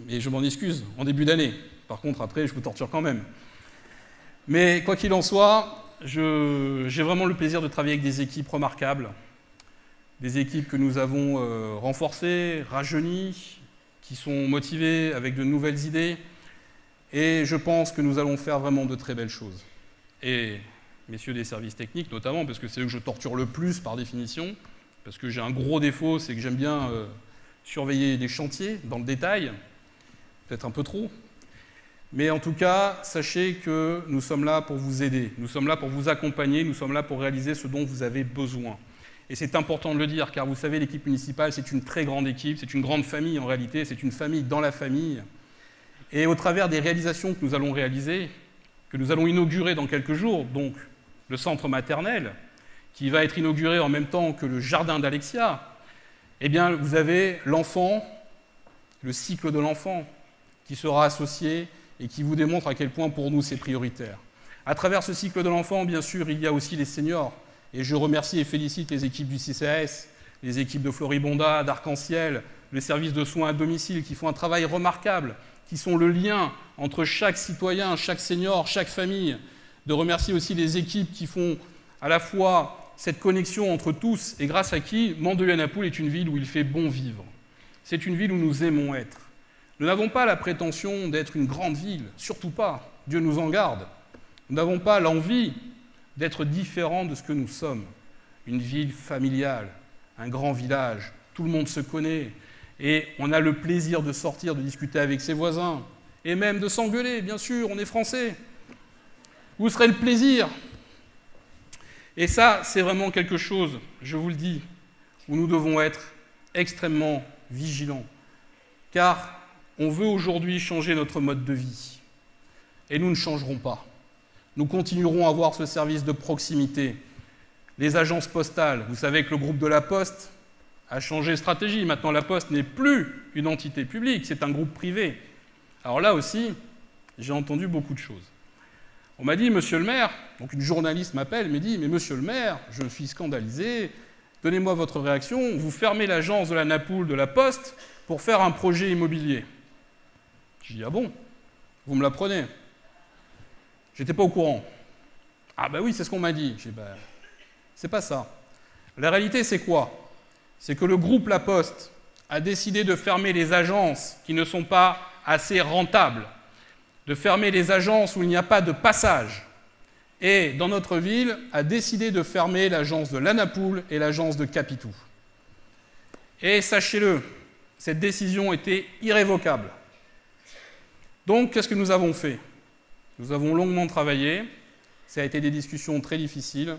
et je m'en excuse, en début d'année. Par contre, après, je vous torture quand même. Mais quoi qu'il en soit, j'ai vraiment le plaisir de travailler avec des équipes remarquables, des équipes que nous avons renforcées, rajeunies, qui sont motivées avec de nouvelles idées, et je pense que nous allons faire vraiment de très belles choses. Et messieurs des services techniques notamment, parce que c'est eux que je torture le plus par définition, parce que j'ai un gros défaut, c'est que j'aime bien surveiller des chantiers dans le détail, peut-être un peu trop. Mais en tout cas, sachez que nous sommes là pour vous aider, nous sommes là pour vous accompagner, nous sommes là pour réaliser ce dont vous avez besoin. Et c'est important de le dire, car vous savez, l'équipe municipale, c'est une très grande équipe, c'est une grande famille en réalité, c'est une famille dans la famille. Et au travers des réalisations que nous allons réaliser, que nous allons inaugurer dans quelques jours, donc le centre maternel, qui va être inauguré en même temps que le jardin d'Alexia, eh bien, vous avez l'enfant, le cycle de l'enfant, qui sera associé et qui vous démontre à quel point pour nous c'est prioritaire. À travers ce cycle de l'enfant, bien sûr, il y a aussi les seniors. Et je remercie et félicite les équipes du CCAS, les équipes de Floribonda, d'Arc-en-Ciel, le service de soins à domicile qui font un travail remarquable, qui sont le lien entre chaque citoyen, chaque senior, chaque famille. De remercier aussi les équipes qui font à la fois cette connexion entre tous et grâce à qui Mandelieu-la-Napoule est une ville où il fait bon vivre. C'est une ville où nous aimons être. Nous n'avons pas la prétention d'être une grande ville, surtout pas, Dieu nous en garde. Nous n'avons pas l'envie d'être différents de ce que nous sommes. Une ville familiale, un grand village, tout le monde se connaît, et on a le plaisir de sortir, de discuter avec ses voisins, et même de s'engueuler, bien sûr, on est français. Où serait le plaisir? Et ça, c'est vraiment quelque chose, je vous le dis, où nous devons être extrêmement vigilants, car on veut aujourd'hui changer notre mode de vie, et nous ne changerons pas. Nous continuerons à avoir ce service de proximité. Les agences postales, vous savez que le groupe de la Poste a changé de stratégie. Maintenant, la Poste n'est plus une entité publique, c'est un groupe privé. Alors là aussi, j'ai entendu beaucoup de choses. On m'a dit, monsieur le maire, donc une journaliste m'appelle, me dit, mais monsieur le maire, je suis scandalisé, donnez-moi votre réaction, vous fermez l'agence de la Napoule de la Poste pour faire un projet immobilier. Je dis, ah bon, vous me l'apprenez? J'étais pas au courant. Ah bah oui, c'est ce qu'on m'a dit. Je dis, bah, c'est pas ça. La réalité, c'est quoi? C'est que le groupe La Poste a décidé de fermer les agences qui ne sont pas assez rentables, de fermer les agences où il n'y a pas de passage. Et dans notre ville, a décidé de fermer l'agence de la Napoule et l'agence de Capitou. Et sachez-le, cette décision était irrévocable. Donc, qu'est-ce que nous avons fait? Nous avons longuement travaillé, ça a été des discussions très difficiles,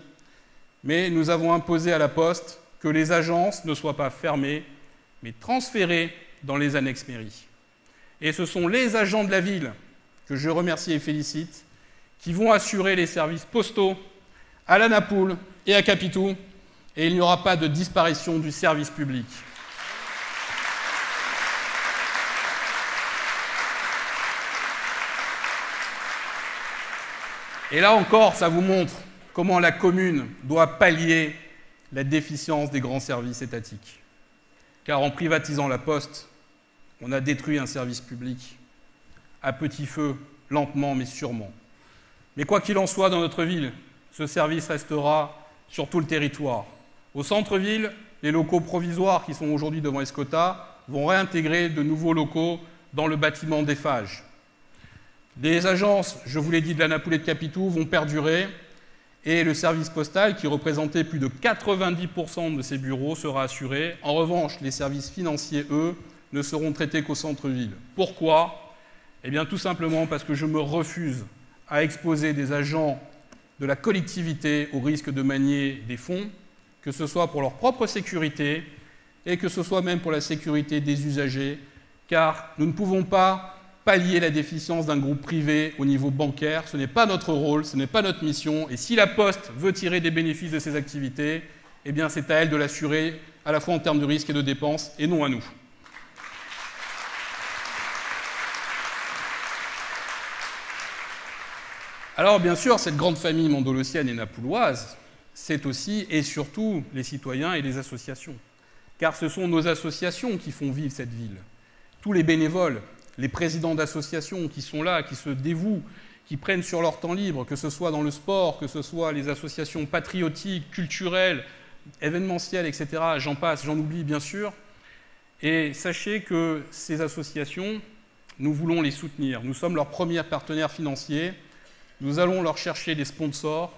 mais nous avons imposé à la Poste que les agences ne soient pas fermées, mais transférées dans les annexes mairies. Et ce sont les agents de la ville, que je remercie et félicite, qui vont assurer les services postaux à la Napoule et à Capitou, et il n'y aura pas de disparition du service public. Et là encore, ça vous montre comment la commune doit pallier la déficience des grands services étatiques. Car en privatisant la Poste, on a détruit un service public à petit feu, lentement mais sûrement. Mais quoi qu'il en soit dans notre ville, ce service restera sur tout le territoire. Au centre-ville, les locaux provisoires qui sont aujourd'hui devant Escota vont réintégrer de nouveaux locaux dans le bâtiment d'Eiffage. Les agences, je vous l'ai dit, de la Napoule et de Capitou vont perdurer et le service postal, qui représentait plus de 90% de ces bureaux, sera assuré. En revanche, les services financiers, eux, ne seront traités qu'au centre-ville. Pourquoi? Eh bien, tout simplement parce que je me refuse à exposer des agents de la collectivité au risque de manier des fonds, que ce soit pour leur propre sécurité et que ce soit même pour la sécurité des usagers, car nous ne pouvons pas pallier la déficience d'un groupe privé au niveau bancaire. Ce n'est pas notre rôle, ce n'est pas notre mission. Et si la Poste veut tirer des bénéfices de ses activités, eh bien c'est à elle de l'assurer, à la fois en termes de risques et de dépenses, et non à nous. Alors bien sûr, cette grande famille mondolosienne et napouloise, c'est aussi et surtout les citoyens et les associations. Car ce sont nos associations qui font vivre cette ville. Tous les bénévoles, les présidents d'associations qui sont là, qui se dévouent, qui prennent sur leur temps libre, que ce soit dans le sport, que ce soit les associations patriotiques, culturelles, événementielles, etc. J'en passe, j'en oublie bien sûr. Et sachez que ces associations, nous voulons les soutenir. Nous sommes leurs premiers partenaires financiers. Nous allons leur chercher des sponsors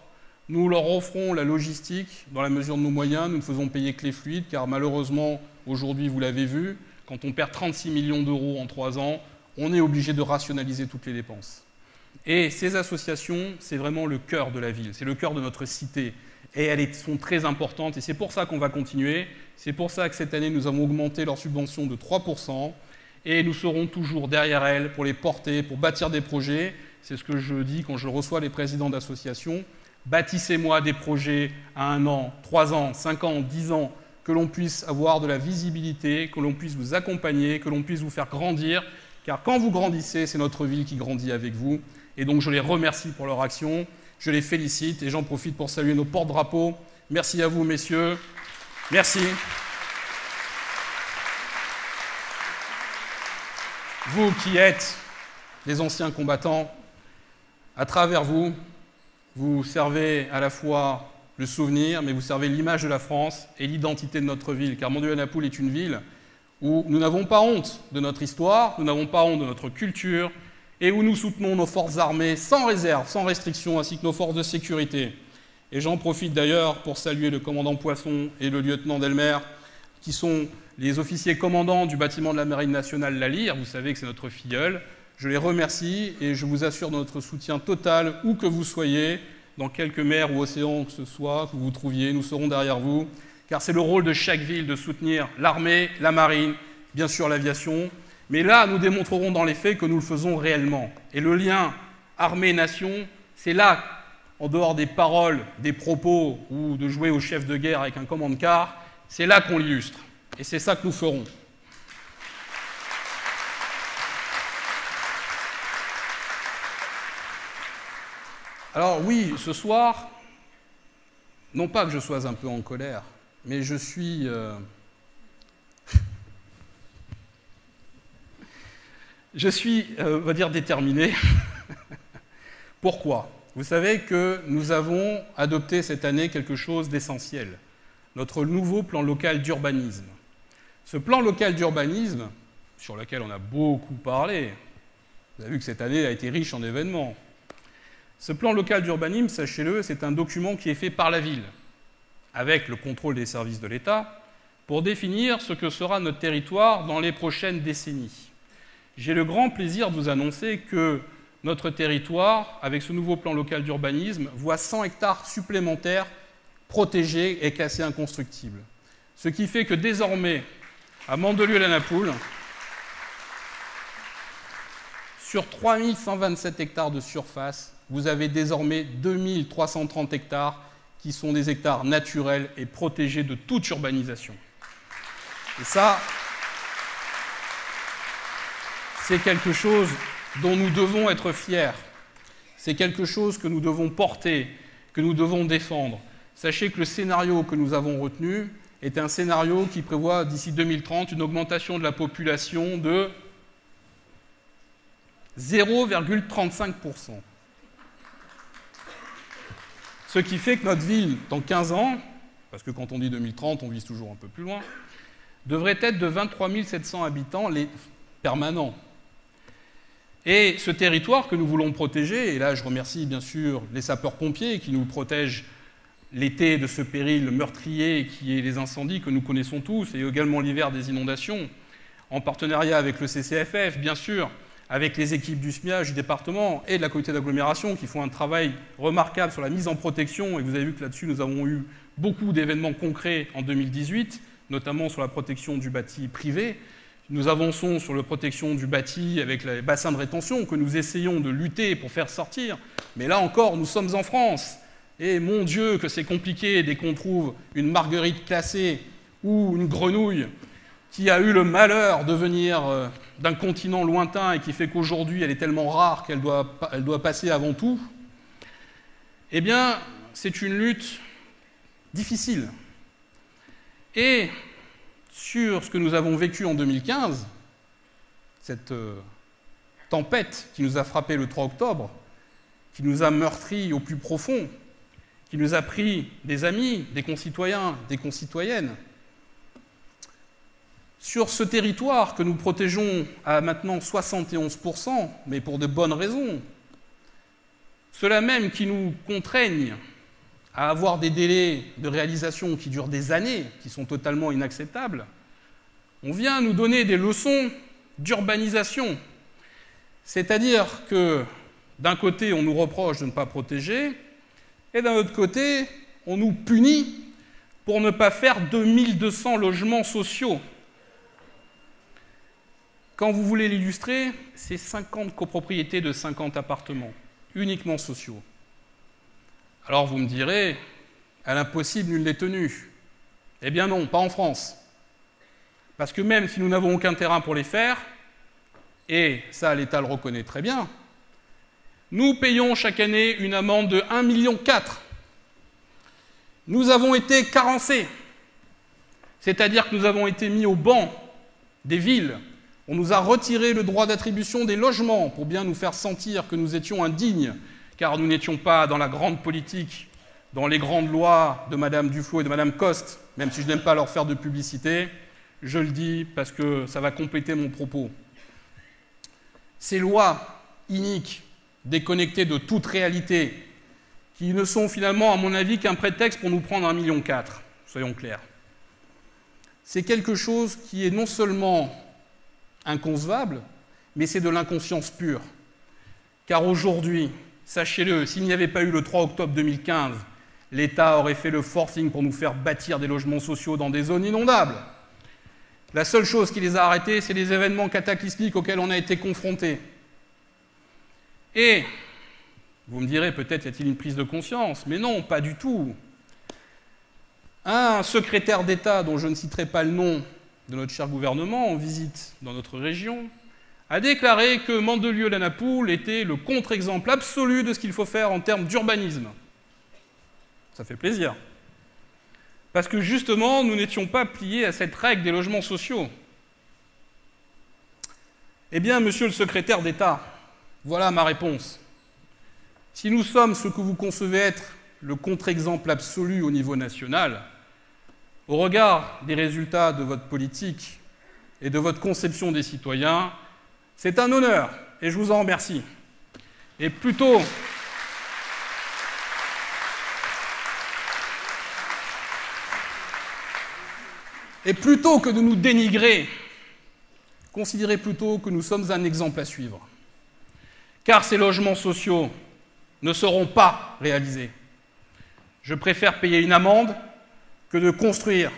Nous leur offrons la logistique dans la mesure de nos moyens. Nous ne faisons payer que les fluides, car malheureusement, aujourd'hui, vous l'avez vu, quand on perd 36 millions d'euros en 3 ans, on est obligé de rationaliser toutes les dépenses. Et ces associations, c'est vraiment le cœur de la ville, c'est le cœur de notre cité. Et elles sont très importantes, et c'est pour ça qu'on va continuer. C'est pour ça que cette année, nous avons augmenté leurs subventions de 3%, et nous serons toujours derrière elles pour les porter, pour bâtir des projets. C'est ce que je dis quand je reçois les présidents d'associations. Bâtissez-moi des projets à 1 an, 3 ans, 5 ans, 10 ans, que l'on puisse avoir de la visibilité, que l'on puisse vous accompagner, que l'on puisse vous faire grandir, car quand vous grandissez, c'est notre ville qui grandit avec vous. Et donc je les remercie pour leur action, je les félicite et j'en profite pour saluer nos porte-drapeaux. Merci à vous, messieurs. Merci. Vous qui êtes des anciens combattants, à travers vous, vous servez à la fois le souvenir, mais vous servez l'image de la France et l'identité de notre ville. Car Mandelieu-la-Napoule est une ville où nous n'avons pas honte de notre histoire, nous n'avons pas honte de notre culture, et où nous soutenons nos forces armées sans réserve, sans restriction, ainsi que nos forces de sécurité. Et j'en profite d'ailleurs pour saluer le commandant Poisson et le lieutenant Delmer, qui sont les officiers commandants du bâtiment de la Marine nationale, la Lyre. Vous savez que c'est notre filleul. Je les remercie et je vous assure de notre soutien total, où que vous soyez, dans quelque mer ou océan que ce soit, que vous vous trouviez, nous serons derrière vous, car c'est le rôle de chaque ville de soutenir l'armée, la marine, bien sûr l'aviation. Mais là, nous démontrerons dans les faits que nous le faisons réellement. Et le lien armée-nation, c'est là, en dehors des paroles, des propos, ou de jouer au chef de guerre avec un commande-car, c'est là qu'on l'illustre. Et c'est ça que nous ferons. Alors oui, ce soir, non pas que je sois un peu en colère, mais je suis... on va dire, déterminé. Pourquoi ? Vous savez que nous avons adopté cette année quelque chose d'essentiel, notre nouveau plan local d'urbanisme. Ce plan local d'urbanisme, sur lequel on a beaucoup parlé, vous avez vu que cette année a été riche en événements. Ce plan local d'urbanisme, sachez-le, c'est un document qui est fait par la ville, avec le contrôle des services de l'État, pour définir ce que sera notre territoire dans les prochaines décennies. J'ai le grand plaisir de vous annoncer que notre territoire, avec ce nouveau plan local d'urbanisme, voit 100 hectares supplémentaires protégés et classés inconstructibles. Ce qui fait que désormais, à Mandelieu-la-Napoule, sur 3127 hectares de surface, vous avez désormais 2330 hectares qui sont des hectares naturels et protégés de toute urbanisation. Et ça, c'est quelque chose dont nous devons être fiers. C'est quelque chose que nous devons porter, que nous devons défendre. Sachez que le scénario que nous avons retenu est un scénario qui prévoit d'ici 2030 une augmentation de la population de 0,35%. Ce qui fait que notre ville, dans 15 ans, parce que quand on dit 2030, on vise toujours un peu plus loin, devrait être de 23 700 habitants permanents. Et ce territoire que nous voulons protéger, et là je remercie bien sûr les sapeurs-pompiers qui nous protègent l'été de ce péril meurtrier qui est les incendies que nous connaissons tous, et également l'hiver des inondations, en partenariat avec le CCFF, bien sûr, avec les équipes du SMIAG du département et de la communauté d'agglomération qui font un travail remarquable sur la mise en protection, et vous avez vu que là-dessus nous avons eu beaucoup d'événements concrets en 2018, notamment sur la protection du bâti privé. Nous avançons sur la protection du bâti avec les bassins de rétention que nous essayons de lutter pour faire sortir. Mais là encore, nous sommes en France. Et mon Dieu, que c'est compliqué dès qu'on trouve une marguerite classée ou une grenouille qui a eu le malheur de venir d'un continent lointain et qui fait qu'aujourd'hui elle est tellement rare qu'elle doit passer avant tout. Eh bien, c'est une lutte difficile. Et sur ce que nous avons vécu en 2015, cette tempête qui nous a frappé le 3 octobre, qui nous a meurtris au plus profond, qui nous a pris des amis, des concitoyens, des concitoyennes, sur ce territoire que nous protégeons à maintenant 71%, mais pour de bonnes raisons, ceux-là même qui nous contraignent, à avoir des délais de réalisation qui durent des années, qui sont totalement inacceptables, on vient nous donner des leçons d'urbanisation. C'est-à-dire que d'un côté, on nous reproche de ne pas protéger, et d'un autre côté, on nous punit pour ne pas faire 2200 logements sociaux. Quand vous voulez l'illustrer, c'est 50 copropriétés de 50 appartements, uniquement sociaux. Alors vous me direz, à l'impossible, nul n'est tenu. Eh bien non, pas en France. Parce que même si nous n'avons aucun terrain pour les faire, et ça l'État le reconnaît très bien, nous payons chaque année une amende de 1,4 million. Nous avons été carencés, c'est-à-dire que nous avons été mis au banc des villes. On nous a retiré le droit d'attribution des logements pour bien nous faire sentir que nous étions indignes, car nous n'étions pas dans la grande politique, dans les grandes lois de Mme Duflot et de Mme Coste, même si je n'aime pas leur faire de publicité, je le dis parce que ça va compléter mon propos. Ces lois iniques, déconnectées de toute réalité, qui ne sont finalement, à mon avis, qu'un prétexte pour nous prendre 1,4 million, soyons clairs. C'est quelque chose qui est non seulement inconcevable, mais c'est de l'inconscience pure. Car aujourd'hui, sachez-le, s'il n'y avait pas eu le 3 octobre 2015, l'État aurait fait le forcing pour nous faire bâtir des logements sociaux dans des zones inondables. La seule chose qui les a arrêtés, c'est les événements cataclysmiques auxquels on a été confrontés. Et, vous me direz, peut-être y a-t-il une prise de conscience, mais non, pas du tout. Un secrétaire d'État, dont je ne citerai pas le nom, de notre cher gouvernement, en visite dans notre région, a déclaré que Mandelieu-la-Napoule était le contre-exemple absolu de ce qu'il faut faire en termes d'urbanisme. Ça fait plaisir. Parce que justement, nous n'étions pas pliés à cette règle des logements sociaux. Eh bien, monsieur le secrétaire d'État, voilà ma réponse. Si nous sommes ce que vous concevez être le contre-exemple absolu au niveau national, au regard des résultats de votre politique et de votre conception des citoyens, c'est un honneur, et je vous en remercie. Et plutôt que de nous dénigrer, considérez plutôt que nous sommes un exemple à suivre. Car ces logements sociaux ne seront pas réalisés. Je préfère payer une amende que de construire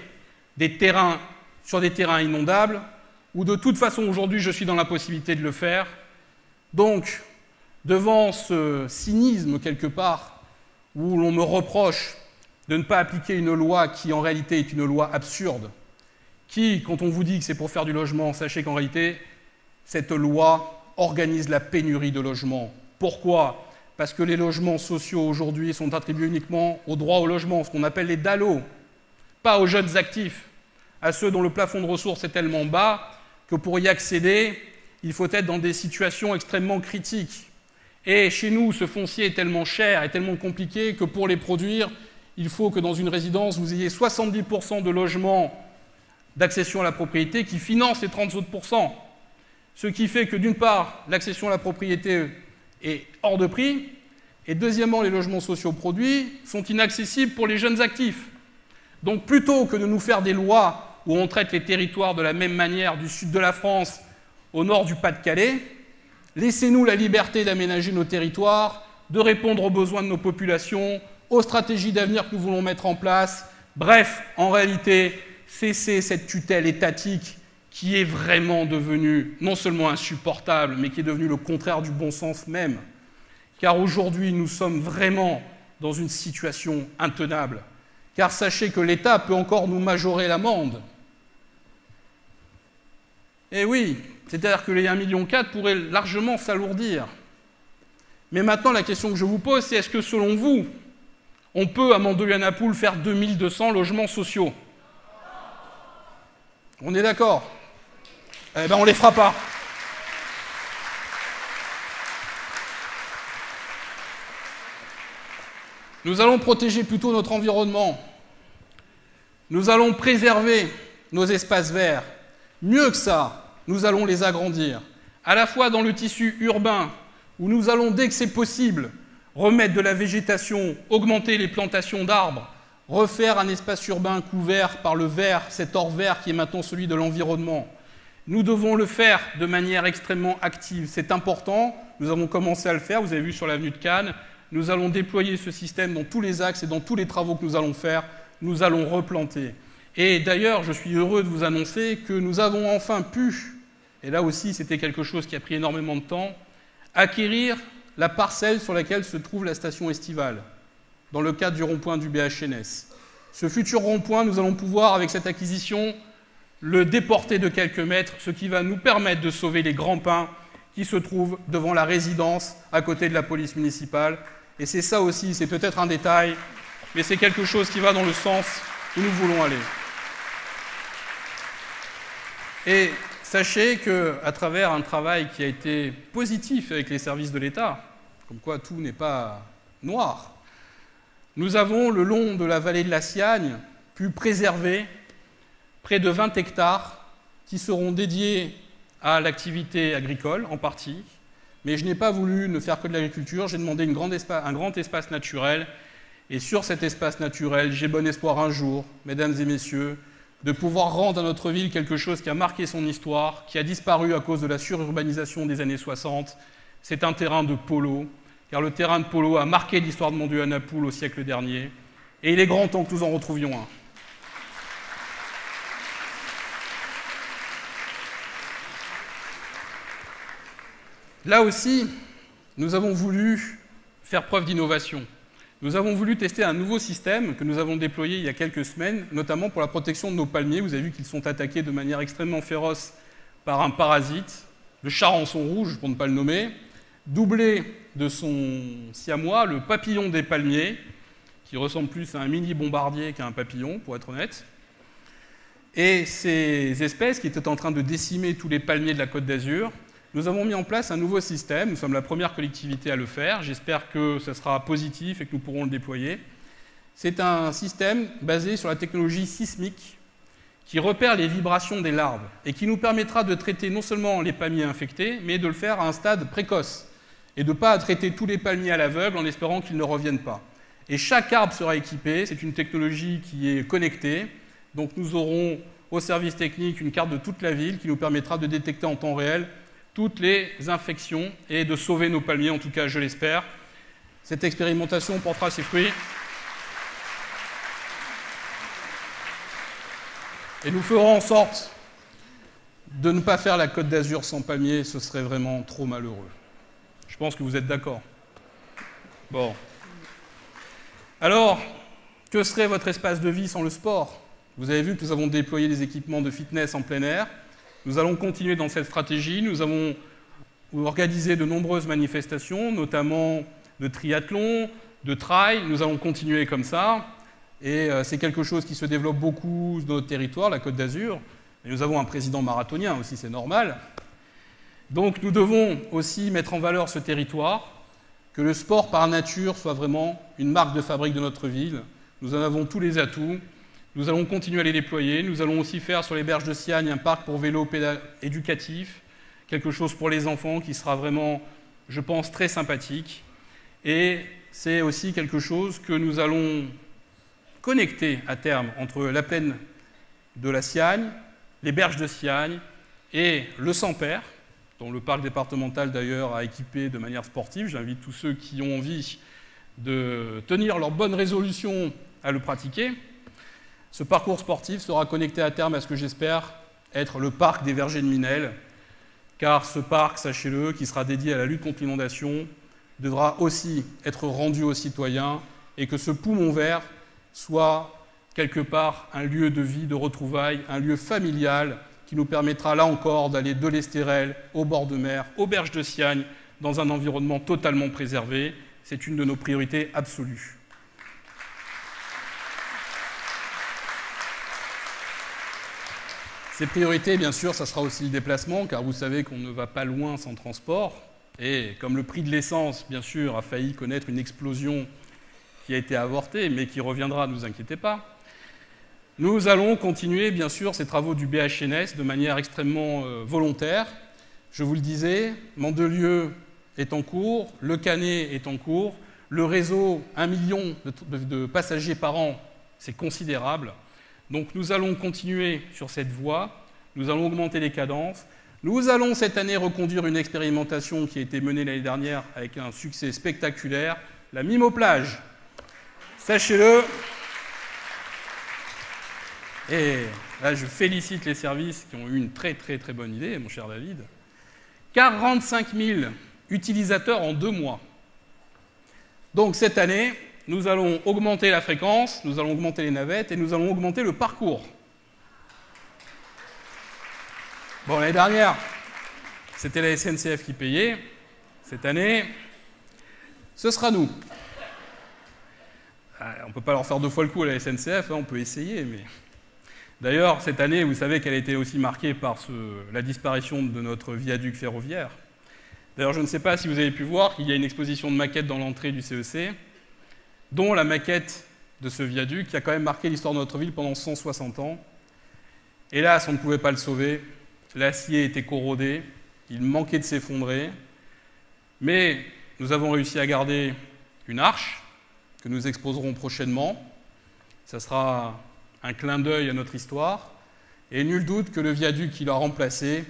des terrains sur des terrains inondables, où de toute façon aujourd'hui je suis dans l'impossibilité de le faire. Donc, devant ce cynisme quelque part, où l'on me reproche de ne pas appliquer une loi qui en réalité est une loi absurde, qui, quand on vous dit que c'est pour faire du logement, sachez qu'en réalité, cette loi organise la pénurie de logements. Pourquoi ? Parce que les logements sociaux aujourd'hui sont attribués uniquement au droit au logement, ce qu'on appelle les DALO, pas aux jeunes actifs, à ceux dont le plafond de ressources est tellement bas que pour y accéder, il faut être dans des situations extrêmement critiques. Et chez nous, ce foncier est tellement cher et tellement compliqué que pour les produire, il faut que dans une résidence, vous ayez 70% de logements d'accession à la propriété qui financent les 30 autres %. Ce qui fait que d'une part, l'accession à la propriété est hors de prix, et deuxièmement, les logements sociaux produits sont inaccessibles pour les jeunes actifs. Donc plutôt que de nous faire des lois où on traite les territoires de la même manière du sud de la France au nord du Pas-de-Calais, laissez-nous la liberté d'aménager nos territoires, de répondre aux besoins de nos populations, aux stratégies d'avenir que nous voulons mettre en place. Bref, en réalité, cessez cette tutelle étatique qui est vraiment devenue non seulement insupportable, mais qui est devenue le contraire du bon sens même. Car aujourd'hui, nous sommes vraiment dans une situation intenable. Car sachez que l'État peut encore nous majorer l'amende. Eh oui, c'est-à-dire que les 1,4 million pourraient largement s'alourdir. Mais maintenant, la question que je vous pose, c'est est-ce que selon vous, on peut à Mandelieu-la-Napoule faire 2200 logements sociaux? On est d'accord? Eh bien, on ne les fera pas. Nous allons protéger plutôt notre environnement. Nous allons préserver nos espaces verts. Mieux que ça, nous allons les agrandir, à la fois dans le tissu urbain, où nous allons, dès que c'est possible, remettre de la végétation, augmenter les plantations d'arbres, refaire un espace urbain couvert par le vert, cet or vert qui est maintenant celui de l'environnement. Nous devons le faire de manière extrêmement active. C'est important, nous avons commencé à le faire, vous avez vu sur l'avenue de Cannes. Nous allons déployer ce système dans tous les axes et dans tous les travaux que nous allons faire. Nous allons replanter. Et d'ailleurs, je suis heureux de vous annoncer que nous avons enfin pu, et là aussi c'était quelque chose qui a pris énormément de temps, acquérir la parcelle sur laquelle se trouve la station estivale, dans le cadre du rond-point du BHNS. Ce futur rond-point, nous allons pouvoir, avec cette acquisition, le déporter de quelques mètres, ce qui va nous permettre de sauver les grands pins qui se trouvent devant la résidence à côté de la police municipale. Et c'est ça aussi, c'est peut-être un détail, mais c'est quelque chose qui va dans le sens où nous voulons aller. Et sachez qu'à travers un travail qui a été positif avec les services de l'État, comme quoi tout n'est pas noir, nous avons, le long de la vallée de la Siagne, pu préserver près de 20 hectares qui seront dédiés à l'activité agricole en partie, mais je n'ai pas voulu ne faire que de l'agriculture, j'ai demandé un grand espace naturel, et sur cet espace naturel, j'ai bon espoir un jour, mesdames et messieurs, de pouvoir rendre à notre ville quelque chose qui a marqué son histoire, qui a disparu à cause de la sururbanisation des années 60. C'est un terrain de polo, car le terrain de polo a marqué l'histoire de Mondieu-à-Napoule au siècle dernier, et il est grand temps que nous en retrouvions un. Là aussi, nous avons voulu faire preuve d'innovation. Nous avons voulu tester un nouveau système que nous avons déployé il y a quelques semaines, notamment pour la protection de nos palmiers. Vous avez vu qu'ils sont attaqués de manière extrêmement féroce par un parasite, le charançon rouge, pour ne pas le nommer, doublé de son siamois, le papillon des palmiers, qui ressemble plus à un mini bombardier qu'à un papillon, pour être honnête. Et ces espèces qui étaient en train de décimer tous les palmiers de la Côte d'Azur, nous avons mis en place un nouveau système. Nous sommes la première collectivité à le faire. J'espère que ce sera positif et que nous pourrons le déployer. C'est un système basé sur la technologie sismique qui repère les vibrations des larves et qui nous permettra de traiter non seulement les palmiers infectés, mais de le faire à un stade précoce et de ne pas traiter tous les palmiers à l'aveugle en espérant qu'ils ne reviennent pas. Et chaque arbre sera équipé. C'est une technologie qui est connectée. Donc nous aurons au service technique une carte de toute la ville qui nous permettra de détecter en temps réel toutes les infections et de sauver nos palmiers, en tout cas je l'espère. Cette expérimentation portera ses fruits. Et nous ferons en sorte de ne pas faire la Côte d'Azur sans palmiers, ce serait vraiment trop malheureux. Je pense que vous êtes d'accord. Bon. Alors, que serait votre espace de vie sans le sport? Vous avez vu que nous avons déployé des équipements de fitness en plein air. Nous allons continuer dans cette stratégie. Nous avons organisé de nombreuses manifestations, notamment de triathlon, de trail. Nous allons continuer comme ça. Et c'est quelque chose qui se développe beaucoup dans notre territoire, la Côte d'Azur. Et nous avons un président marathonien aussi, c'est normal. Donc nous devons aussi mettre en valeur ce territoire, que le sport par nature soit vraiment une marque de fabrique de notre ville. Nous en avons tous les atouts. Nous allons continuer à les déployer. Nous allons aussi faire sur les berges de Siagne un parc pour vélo éducatif, quelque chose pour les enfants qui sera vraiment, je pense, très sympathique. Et c'est aussi quelque chose que nous allons connecter à terme entre la plaine de la Siagne, les berges de Siagne et le Sampère, dont le parc départemental d'ailleurs a équipé de manière sportive. J'invite tous ceux qui ont envie de tenir leur bonne résolution à le pratiquer. Ce parcours sportif sera connecté à terme à ce que j'espère être le parc des Vergers de Minel, car ce parc, sachez-le, qui sera dédié à la lutte contre l'inondation, devra aussi être rendu aux citoyens et que ce poumon vert soit quelque part un lieu de vie, de retrouvailles, un lieu familial qui nous permettra là encore d'aller de l'Estérel au bord de mer, aux berges de Siagne, dans un environnement totalement préservé. C'est une de nos priorités absolues. Ces priorités, bien sûr, ça sera aussi le déplacement, car vous savez qu'on ne va pas loin sans transport. Et comme le prix de l'essence, bien sûr, a failli connaître une explosion qui a été avortée, mais qui reviendra, ne vous inquiétez pas, nous allons continuer, bien sûr, ces travaux du BHNS de manière extrêmement volontaire. Je vous le disais, Mandelieu est en cours, Le Canet est en cours. Le réseau, 1 million de passagers par an, c'est considérable. Donc nous allons continuer sur cette voie, nous allons augmenter les cadences. Nous allons cette année reconduire une expérimentation qui a été menée l'année dernière avec un succès spectaculaire, la mime aux plages. Sachez-le. Et là, je félicite les services qui ont eu une très très très bonne idée, mon cher David. 45 000 utilisateurs en 2 mois. Donc cette année, nous allons augmenter la fréquence, nous allons augmenter les navettes et nous allons augmenter le parcours. Bon, l'année dernière, c'était la SNCF qui payait. Cette année, ce sera nous. On ne peut pas leur faire 2 fois le coup à la SNCF, hein, on peut essayer, mais... D'ailleurs, cette année, vous savez qu'elle a été aussi marquée par la disparition de notre viaduc ferroviaire. D'ailleurs, je ne sais pas si vous avez pu voir qu'il y a une exposition de maquettes dans l'entrée du CEC, dont la maquette de ce viaduc qui a quand même marqué l'histoire de notre ville pendant 160 ans. Hélas, on ne pouvait pas le sauver. L'acier était corrodé, il manquait de s'effondrer. Mais nous avons réussi à garder une arche que nous exposerons prochainement. Ça sera un clin d'œil à notre histoire, et nul doute que le viaduc qui l'a remplacé,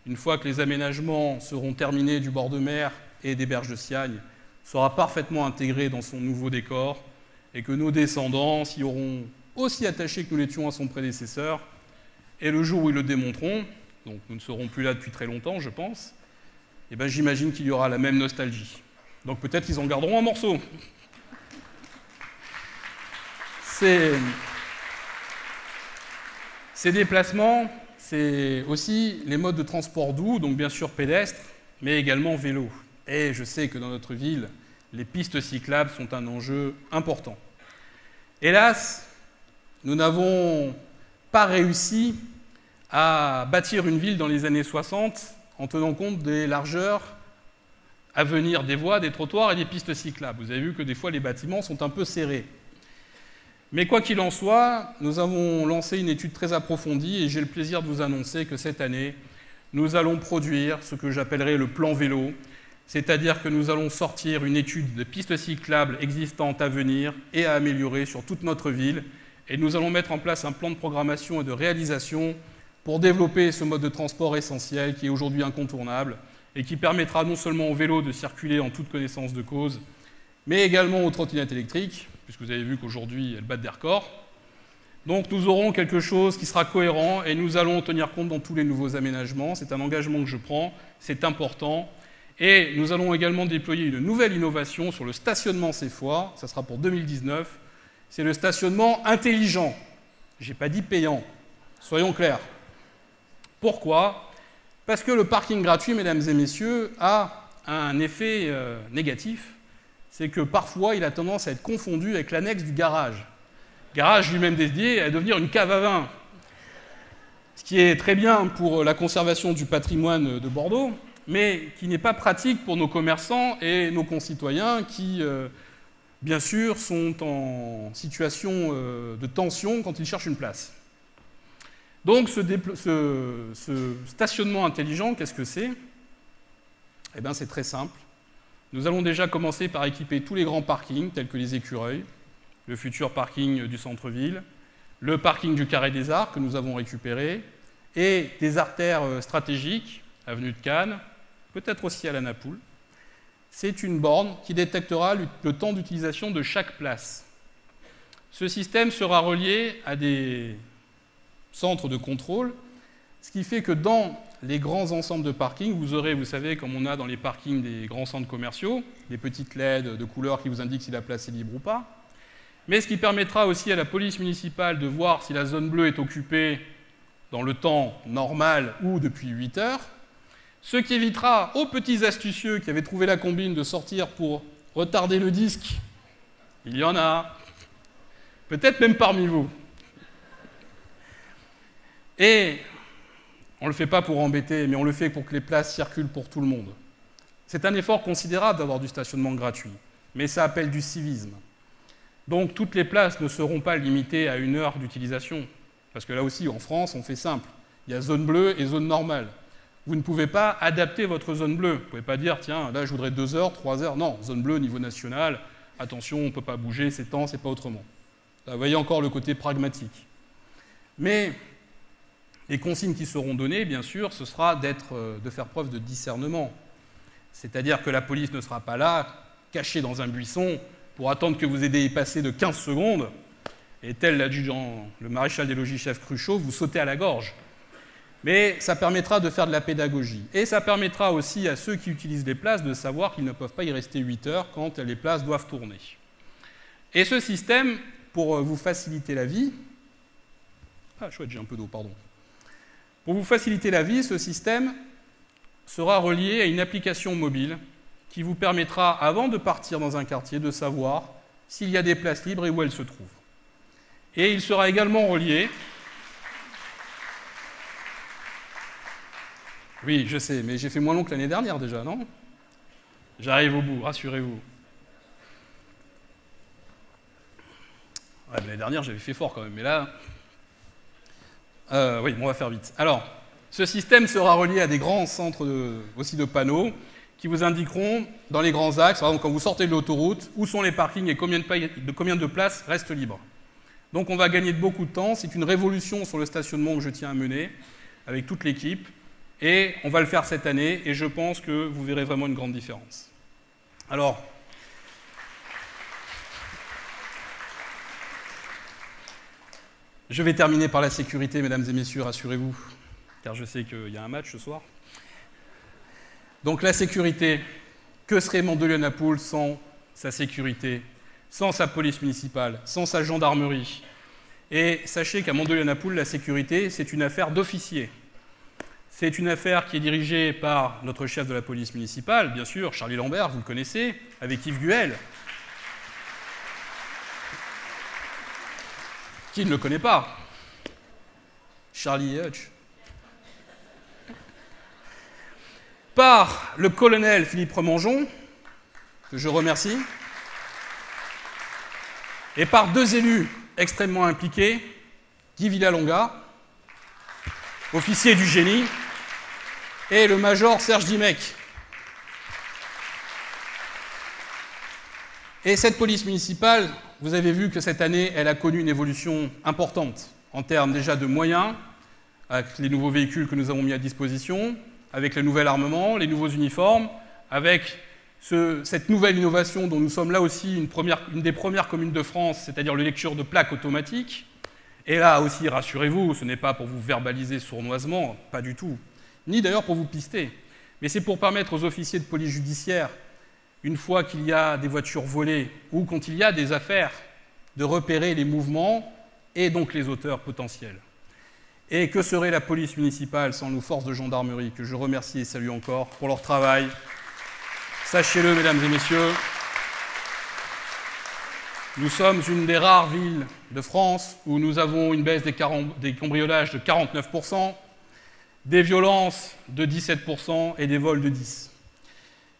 une fois que les aménagements seront terminés du bord de mer et des berges de Siagne, sera parfaitement intégré dans son nouveau décor, et que nos descendants s'y auront aussi attachés que nous l'étions à son prédécesseur, et le jour où ils le démonteront, donc nous ne serons plus là depuis très longtemps, je pense, et ben j'imagine qu'il y aura la même nostalgie. Donc peut-être qu'ils en garderont un morceau. Ces déplacements, c'est aussi les modes de transport doux, donc bien sûr pédestres, mais également vélo. Et je sais que dans notre ville, les pistes cyclables sont un enjeu important. Hélas, nous n'avons pas réussi à bâtir une ville dans les années 60 en tenant compte des largeurs à venir des voies, des trottoirs et des pistes cyclables. Vous avez vu que des fois les bâtiments sont un peu serrés. Mais quoi qu'il en soit, nous avons lancé une étude très approfondie et j'ai le plaisir de vous annoncer que cette année, nous allons produire ce que j'appellerai le plan vélo, c'est-à-dire que nous allons sortir une étude de pistes cyclables existantes à venir et à améliorer sur toute notre ville. Et nous allons mettre en place un plan de programmation et de réalisation pour développer ce mode de transport essentiel qui est aujourd'hui incontournable et qui permettra non seulement aux vélos de circuler en toute connaissance de cause, mais également aux trottinettes électriques, puisque vous avez vu qu'aujourd'hui, elles battent des records. Donc nous aurons quelque chose qui sera cohérent et nous allons tenir compte dans tous les nouveaux aménagements. C'est un engagement que je prends, c'est important. Et nous allons également déployer une nouvelle innovation sur le stationnement cette fois, ça sera pour 2019. C'est le stationnement intelligent. Je n'ai pas dit payant, soyons clairs. Pourquoi ? Parce que le parking gratuit, mesdames et messieurs, a un effet négatif. C'est que parfois, il a tendance à être confondu avec l'annexe du garage. Le garage lui-même dédié à devenir une cave à vin. Ce qui est très bien pour la conservation du patrimoine de Bordeaux, mais qui n'est pas pratique pour nos commerçants et nos concitoyens qui, bien sûr, sont en situation de tension quand ils cherchent une place. Donc, ce stationnement intelligent, qu'est-ce que c'est ? Eh bien, c'est très simple. Nous allons déjà commencer par équiper tous les grands parkings, tels que les écureuils, le futur parking du centre-ville, le parking du Carré des Arts que nous avons récupéré, et des artères stratégiques, avenue de Cannes, peut-être aussi à la Napoule. C'est une borne qui détectera le temps d'utilisation de chaque place. Ce système sera relié à des centres de contrôle, ce qui fait que dans les grands ensembles de parking, vous aurez, vous savez, comme on a dans les parkings des grands centres commerciaux, les petites LED de couleur qui vous indiquent si la place est libre ou pas, mais ce qui permettra aussi à la police municipale de voir si la zone bleue est occupée dans le temps normal ou depuis 8 heures, ce qui évitera aux petits astucieux qui avaient trouvé la combine de sortir pour retarder le disque. Il y en a, peut-être même parmi vous. Et on ne le fait pas pour embêter, mais on le fait pour que les places circulent pour tout le monde. C'est un effort considérable d'avoir du stationnement gratuit, mais ça appelle du civisme. Donc toutes les places ne seront pas limitées à 1 heure d'utilisation, parce que là aussi, en France, on fait simple. Il y a zone bleue et zone normale. Vous ne pouvez pas adapter votre zone bleue. Vous ne pouvez pas dire, tiens, là, je voudrais 2 heures, 3 heures. Non, zone bleue au niveau national, attention, on ne peut pas bouger, c'est temps, c'est pas autrement. Là, vous voyez encore le côté pragmatique. Mais les consignes qui seront données, bien sûr, ce sera de faire preuve de discernement. C'est-à-dire que la police ne sera pas là, cachée dans un buisson, pour attendre que vous ayez passé de 15 secondes, et tel l'adjudant, le maréchal des logis-chefs Cruchot, vous sautez à la gorge. Mais ça permettra de faire de la pédagogie. Et ça permettra aussi à ceux qui utilisent les places de savoir qu'ils ne peuvent pas y rester 8 heures quand les places doivent tourner. Et ce système, pour vous faciliter la vie... Ah, chouette, j'ai un peu d'eau, pardon. Pour vous faciliter la vie, ce système sera relié à une application mobile qui vous permettra, avant de partir dans un quartier, de savoir s'il y a des places libres et où elles se trouvent. Et il sera également relié... Oui, je sais, mais j'ai fait moins long que l'année dernière déjà, non? J'arrive au bout, rassurez-vous. Ouais, l'année dernière, j'avais fait fort quand même, mais là... oui, on va faire vite. Alors, ce système sera relié à des grands centres aussi de panneaux qui vous indiqueront, dans les grands axes, par exemple, quand vous sortez de l'autoroute, où sont les parkings et combien de places restent libres. Donc on va gagner beaucoup de temps. C'est une révolution sur le stationnement que je tiens à mener avec toute l'équipe. Et on va le faire cette année, et je pense que vous verrez vraiment une grande différence. Alors, je vais terminer par la sécurité, mesdames et messieurs, rassurez-vous, car je sais qu'il y a un match ce soir. Donc la sécurité, que serait Mandelieu-Napoule sans sa sécurité, sans sa police municipale, sans sa gendarmerie? Et sachez qu'à Mandelieu-Napoule, la sécurité, c'est une affaire d'officiers. C'est une affaire qui est dirigée par notre chef de la police municipale, bien sûr, Charlie Lambert, vous le connaissez, avec Yves Guel. Qui ne le connaît pas? Charlie Hutch. Par le colonel Philippe Remangeon, que je remercie, et par 2 élus extrêmement impliqués, Guy Villalonga, officier du génie, et le major Serge Dimec. Et cette police municipale, vous avez vu que cette année, elle a connu une évolution importante, en termes déjà de moyens, avec les nouveaux véhicules que nous avons mis à disposition, avec le nouvel armement, les nouveaux uniformes, avec cette nouvelle innovation dont nous sommes là aussi une des premières communes de France, c'est-à-dire la lecture de plaques automatiques. Et là aussi, rassurez-vous, ce n'est pas pour vous verbaliser sournoisement, pas du tout, ni d'ailleurs pour vous pister, mais c'est pour permettre aux officiers de police judiciaire, une fois qu'il y a des voitures volées ou quand il y a des affaires, de repérer les mouvements et donc les auteurs potentiels. Et que serait la police municipale sans nos forces de gendarmerie, que je remercie et salue encore pour leur travail. Sachez-le, mesdames et messieurs, nous sommes une des rares villes de France où nous avons une baisse des cambriolages de 49%, des violences de 17% et des vols de 10%.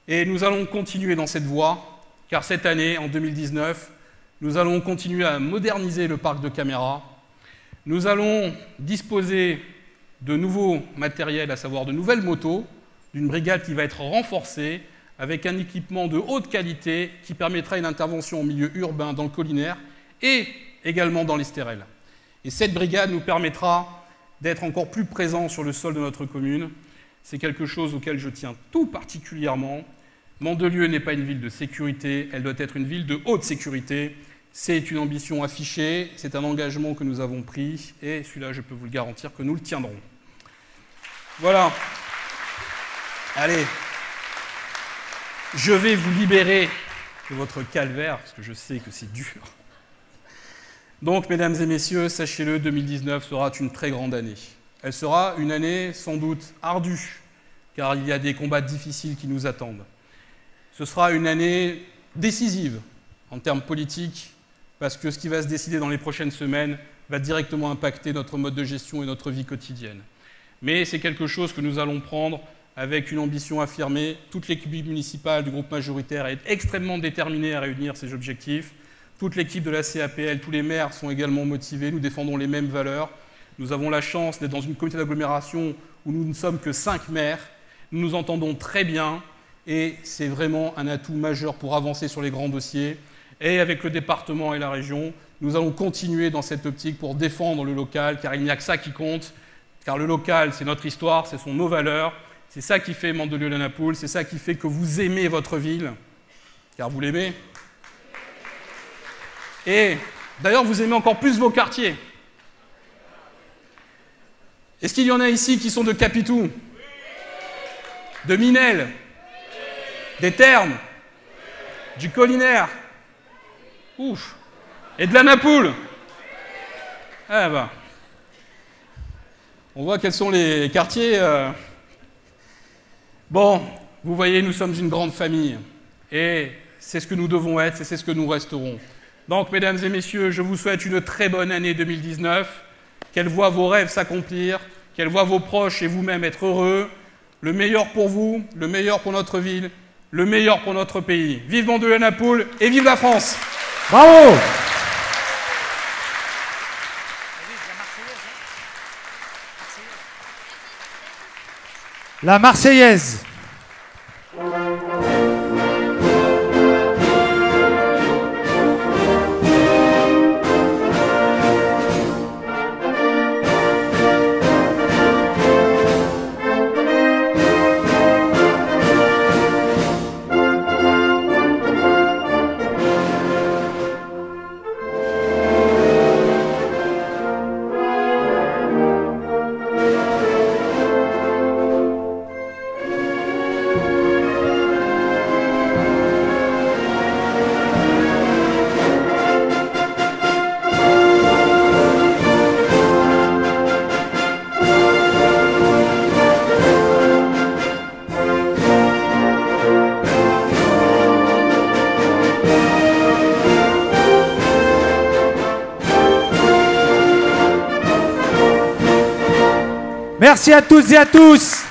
Et nous allons continuer dans cette voie, car cette année, en 2019, nous allons continuer à moderniser le parc de caméras. Nous allons disposer de nouveaux matériels, à savoir de nouvelles motos, d'une brigade qui va être renforcée, avec un équipement de haute qualité qui permettra une intervention en milieu urbain, dans le collinaire, et également dans les stérelles. Et cette brigade nous permettra d'être encore plus présents sur le sol de notre commune. C'est quelque chose auquel je tiens tout particulièrement. Mandelieu n'est pas une ville de sécurité, elle doit être une ville de haute sécurité. C'est une ambition affichée, c'est un engagement que nous avons pris, et celui-là, je peux vous le garantir que nous le tiendrons. Voilà. Allez. Je vais vous libérer de votre calvaire, parce que je sais que c'est dur. Donc, mesdames et messieurs, sachez-le, 2019 sera une très grande année. Elle sera une année sans doute ardue, car il y a des combats difficiles qui nous attendent. Ce sera une année décisive en termes politiques, parce que ce qui va se décider dans les prochaines semaines va directement impacter notre mode de gestion et notre vie quotidienne. Mais c'est quelque chose que nous allons prendre avec une ambition affirmée. Toute l'équipe municipale du groupe majoritaire est extrêmement déterminée à réunir ces objectifs. Toute l'équipe de la CAPL, tous les maires sont également motivés, nous défendons les mêmes valeurs. Nous avons la chance d'être dans une communauté d'agglomération où nous ne sommes que 5 maires. Nous nous entendons très bien et c'est vraiment un atout majeur pour avancer sur les grands dossiers. Et avec le département et la région, nous allons continuer dans cette optique pour défendre le local, car il n'y a que ça qui compte. Car le local, c'est notre histoire, ce sont nos valeurs. C'est ça qui fait Mandelieu-la-Napoule, c'est ça qui fait que vous aimez votre ville, car vous l'aimez. Et d'ailleurs, vous aimez encore plus vos quartiers. Est-ce qu'il y en a ici qui sont de Capitou, de Minel, des Termes, du Collinaire, ouf, et de la Napoule? Ah ben, on voit quels sont les quartiers. Bon, vous voyez, nous sommes une grande famille, et c'est ce que nous devons être, et c'est ce que nous resterons. Donc, mesdames et messieurs, je vous souhaite une très bonne année 2019, qu'elle voit vos rêves s'accomplir, qu'elle voit vos proches et vous-même être heureux, le meilleur pour vous, le meilleur pour notre ville, le meilleur pour notre pays. Vive Mandelieu-la-Napoule et vive la France! Bravo! La Marseillaise. Merci à toutes et à tous.